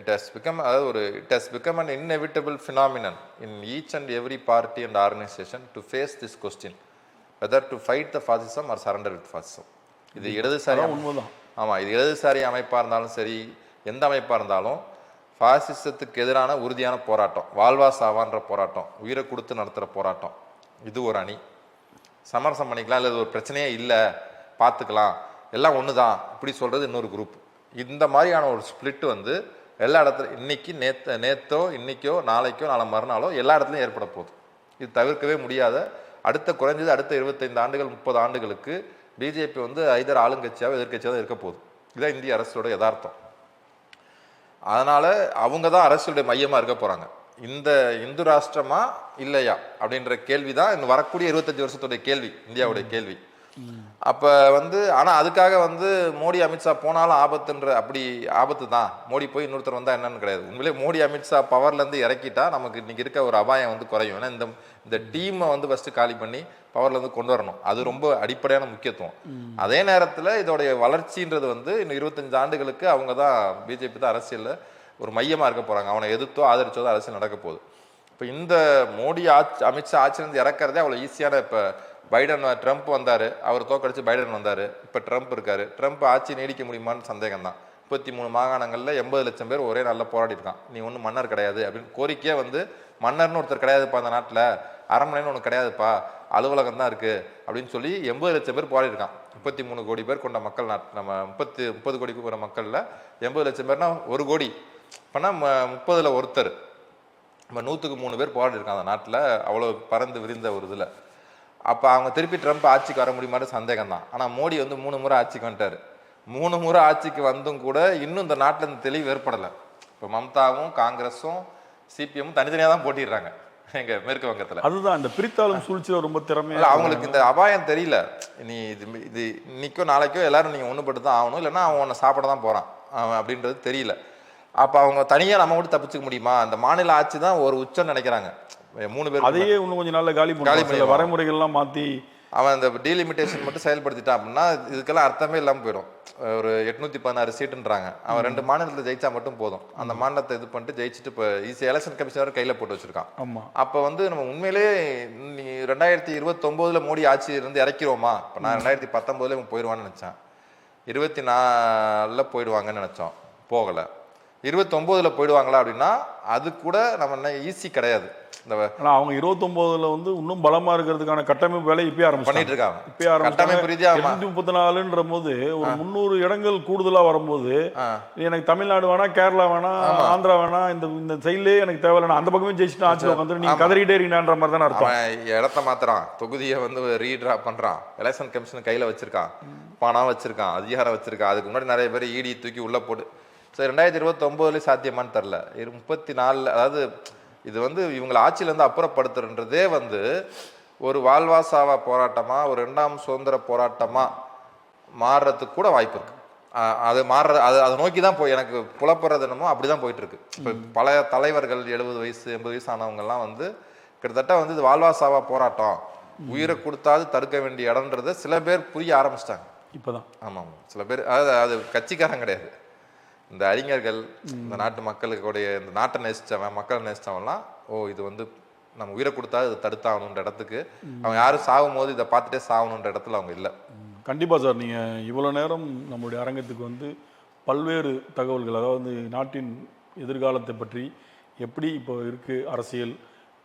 இட் ஹஸ் பிகம், அதாவது it has become an inevitable phenomenon in each and every party and organisation to face this question whether to fight the fascism or surrender with fascism. இது இடதுசாரி உண்மைதான். ஆமாம், இது இடதுசாரி அமைப்பாக இருந்தாலும் சரி, எந்த அமைப்பாக இருந்தாலும் ஃபாசிசத்துக்கு எதிரான உறுதியான போராட்டம், வாழ்வா சாவான்ற போராட்டம், உயிரை கொடுத்து நடத்துகிற போராட்டம், இது ஒரு அணி. சமரசம் பண்ணிக்கலாம், இல்லை ஒரு பிரச்சனையே இல்லை பார்த்துக்கலாம், எல்லாம் ஒன்று தான் இப்படி சொல்கிறது இன்னொரு குரூப். இந்த மாதிரியான ஒரு ஸ்பிளிட் வந்து எல்லா இடத்துல இன்னைக்கு நேற்றோ இன்னைக்கோ நாளைக்கோ நாளை மறுநாளோ எல்லா இடத்துலையும் ஏற்பட போகுது. இது தவிர்க்கவே முடியாத, குறைஞ்சது அடுத்த 25 ஆண்டுகள் 30 ஆண்டுகளுக்கு பிஜேபி வந்து ஐதர் ஆளுங்கட்சியாவோ எதிர்கட்சியாவோ இருக்க போகுது. இதுதான் இந்திய அரசோட யதார்த்தம். அதனால அவங்க தான் அரசுடைய மையமாக இருக்க போகிறாங்க. இந்த இந்து ராஷ்டிரமா இல்லையா அப்படின்ற கேள்வி தான் இன்னும் வரக்கூடிய 25 வருஷத்துடைய கேள்வி, இந்தியாவுடைய கேள்வி. அப்போ வந்து ஆனால் அதுக்காக வந்து மோடி அமித்ஷா போனாலும் ஆபத்துன்ற, அப்படி ஆபத்து தான். மோடி போய் இன்னொருத்தர் வந்தால் என்னன்னு கிடையாது. உண்மையிலே மோடி அமித்ஷா பவர்லேருந்து இறக்கிட்டா நமக்கு இன்னைக்கு இருக்க ஒரு அபாயம் வந்து குறையும். ஏன்னா இந்த டீமை வந்து ஃபஸ்ட்டு காலி பண்ணி பவர்லேருந்து கொண்டு வரணும். அது ரொம்ப அடிப்படையான முக்கியத்துவம். அதே நேரத்தில் இதோடைய வளர்ச்சின்றது வந்து இன்னும் 25 ஆண்டுகளுக்கு அவங்க தான், பிஜேபி தான் அரசியலில் ஒரு மையமாக இருக்க போகிறாங்க. அவனை எதிர்த்தோ ஆதரிச்சோ தான் அரசியல் நடக்க போகுது. இப்போ இந்த மோடி அமித்ஷா ஆட்சியிலேருந்து இறக்குறதே அவ்வளோ ஈஸியான. இப்போ ட்ரம்ப் வந்தார், அவர் தோக்கடிச்சு பைடன் வந்தார், இப்போ ட்ரம்ப் இருக்கார். ட்ரம்ப் ஆட்சி நீடிக்க முடியுமான்னு சந்தேகம் தான். 33 மாகாணங்களில் 80 லட்சம் பேர் ஒரே நாளில் போராடி இருக்கான். நீ ஒன்றும் மன்னர் கிடையாது அப்படின்னு கோரிக்கையே வந்து, மன்னர்னு ஒருத்தர் கிடையாதுப்பா அந்த நாட்டில், அரண்மனைன்னு ஒன்று கிடையாதுப்பா, அலுவலகம் தான் இருக்குது அப்படின்னு சொல்லி 80 லட்சம் பேர் போராடி இருக்கான். 33 கோடி பேர் கொண்ட மக்கள் நம்ம 30 கோடி போகிற மக்களில் 80 லட்சம் பேர்னா 1 கோடி பண்ணால் 30ல் ஒருத்தர், நம்ம 100க்கு 3 பேர் போராடி இருக்கான் அந்த நாட்டில், அவ்வளோ பறந்து விரிந்த ஒரு இதில். அப்போ அவங்க திருப்பி ட்ரம்ப் ஆட்சிக்கு வர முடியுமான்னு சந்தேகம் தான். ஆனால் மோடி வந்து 3 முறை ஆட்சிக்கு வந்துட்டார். 3 முறை ஆட்சிக்கு வந்தும் கூட இன்னும் இந்த நாட்டில் இந்த தெளிவு ஏற்படலை. இப்போ மம்தாவும் காங்கிரஸும் சிபிஎம்மும் தனித்தனியாக தான் போட்டிடுறாங்க எங்கள் மேற்கு வங்கத்தில். அதுதான் இந்த பிரித்தாளும் சூழ்ச்சியில் ரொம்ப திறமையாக அவங்களுக்கு இந்த அபாயம் தெரியல. நீ இது இன்னைக்கோ நாளைக்கோ எல்லாரும் நீங்கள் ஒன்றுபட்டு தான் ஆகணும், இல்லைன்னா அவன் உன்னை சாப்பிட தான் போகிறான் அப்படின்றது தெரியல. அப்போ அவங்க தனியாக நம்ம மட்டும் தப்பிச்சுக்க முடியுமா? அந்த மாநில ஆட்சி தான் ஒரு உச்சம் நினைக்கிறாங்க. 3 பேர் அதையே இன்னும் கொஞ்சம் நாள்ல காலி பண்ணி வரைமுறைகள்லாம் மாற்றி அவன் இந்த டீலிமிட்டேஷன் மட்டும் செயல்படுத்திட்டான் அப்படின்னா இதுக்கெல்லாம் அர்த்தமே இல்லாமல் போயிடும். ஒரு 816 சீட்டுன்றாங்க. அவன் 2 மாநிலத்தில் ஜெயிச்சா மட்டும் போதும். அந்த மாநிலத்தை இது பண்ணிட்டு ஜெயிச்சுட்டு இப்போ ஈஸி எலெக்ஷன் கமிஷனர் கையில் போட்டு வச்சிருக்கான். ஆமாம். அப்போ வந்து நம்ம உண்மையிலே 2029 மோடி ஆட்சி இருந்து இறக்கிறோமா? இப்போ நான் 2019 போயிடுவான்னு நினச்சேன். 24 போயிடுவாங்கன்னு நினச்சோம், போகலை. 29 போயிடுவாங்களா அப்படின்னா அது கூட நம்ம என்ன ஈஸி கிடையாது. ஆனால் அவங்க 29 வந்து இன்னும் பலமா இருக்கிறதுக்கான கட்டமைப்பு வேலை இப்பயே பண்ணிட்டு இருக்காங்க. இப்பயே கட்டமைப்பு ரீதியாக 234ன்ற போது ஒரு 300 இடங்கள் கூடுதலா வரும்போது எனக்கு தமிழ்நாடு வேணா, கேரளா வேணா, ஆந்திரா வேணா, இந்த சைட்லேயே எனக்கு தேவையில்லை, அந்த பக்கமே ஜெயிச்சுட்டு ஆட்சியில் உட்காந்து நீங்க கதறிட்டே இருக்கீங்கன்ற மாதிரி தானே அர்த்தம். இடத்த மாத்துறான், தொகுதியை வந்து ரீட்ரா பண்றான், எலெக்ஷன் கமிஷன் கையில வச்சிருக்கான், பணம் வச்சிருக்கான், அதிகாரம் வச்சிருக்கான். அதுக்கு முன்னாடி நிறைய பேர் ஈடி தூக்கி உள்ள போட்டு. சரி, 2029 சாத்தியமானு தெரில. 34, அதாவது இது வந்து இவங்களை ஆட்சியிலேருந்து அப்புறப்படுத்துறன்றதே வந்து ஒரு வாழ்வாசாவா போராட்டமா, ஒரு 2ஆம் சுதந்திர போராட்டமா மாறுறதுக்கு கூட வாய்ப்பு இருக்கு. அது அதை நோக்கி தான் போய் எனக்கு புலப்படுறது என்னமோ அப்படிதான் போயிட்டு இருக்கு. இப்போ பல தலைவர்கள் 70 வயசு 80 வயசு ஆனவங்கெல்லாம் வந்து கிட்டத்தட்ட வந்து இது வாழ்வாசாவா போராட்டம், உயிரை கொடுத்தாது தடுக்க வேண்டிய இடம்ன்றத சில பேர் புரிய ஆரம்பிச்சிட்டாங்க இப்போதான். ஆமாம், சில பேர், அது கட்சிக்காரன் கிடையாது, இந்த அறிஞர்கள், இந்த நாட்டு மக்களுடைய, இந்த நாட்டை நேசித்தவன், மக்களை நேசித்தவன்லாம், இது வந்து நம்ம உயிரை கொடுத்தா இது தடுத்தாகணுன்ற இடத்துக்கு, அவன் யாரும் சாகும் போது இதை பார்த்துட்டே சாகணுன்ற இடத்துல அவங்க இல்லை. கண்டிப்பாக சார், நீங்கள் இவ்வளோ நேரம் நம்மளுடைய அரங்கத்துக்கு வந்து பல்வேறு தகவல்கள், அதாவது நாட்டின் எதிர்காலத்தை பற்றி, எப்படி இப்போ இருக்குது அரசியல்,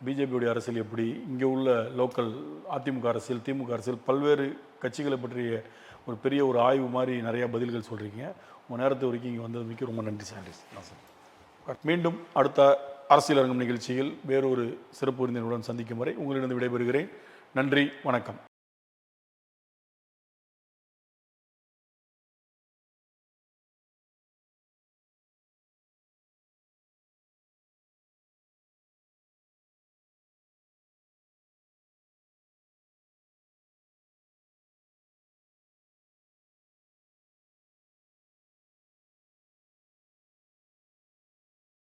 பிஜேபியுடைய அரசியல் எப்படி, இங்கே உள்ள லோக்கல் அதிமுக அரசியல், திமுக அரசியல், பல்வேறு கட்சிகளை பற்றிய ஒரு பெரிய ஒரு ஆய்வு மாதிரி நிறையா பதில்கள் சொல்கிறீங்க. உங்கள் நேரத்தை வரைக்கும் இங்கே வந்ததுக்கு ரொம்ப நன்றி சார். மீண்டும் அடுத்த அரசியல் அரங்கம் நிகழ்ச்சியில் வேறொரு சிறப்பு விருந்தினருடன் சந்திக்கும் வரை உங்களிடம் விடைபெறுகிறேன். நன்றி, வணக்கம்.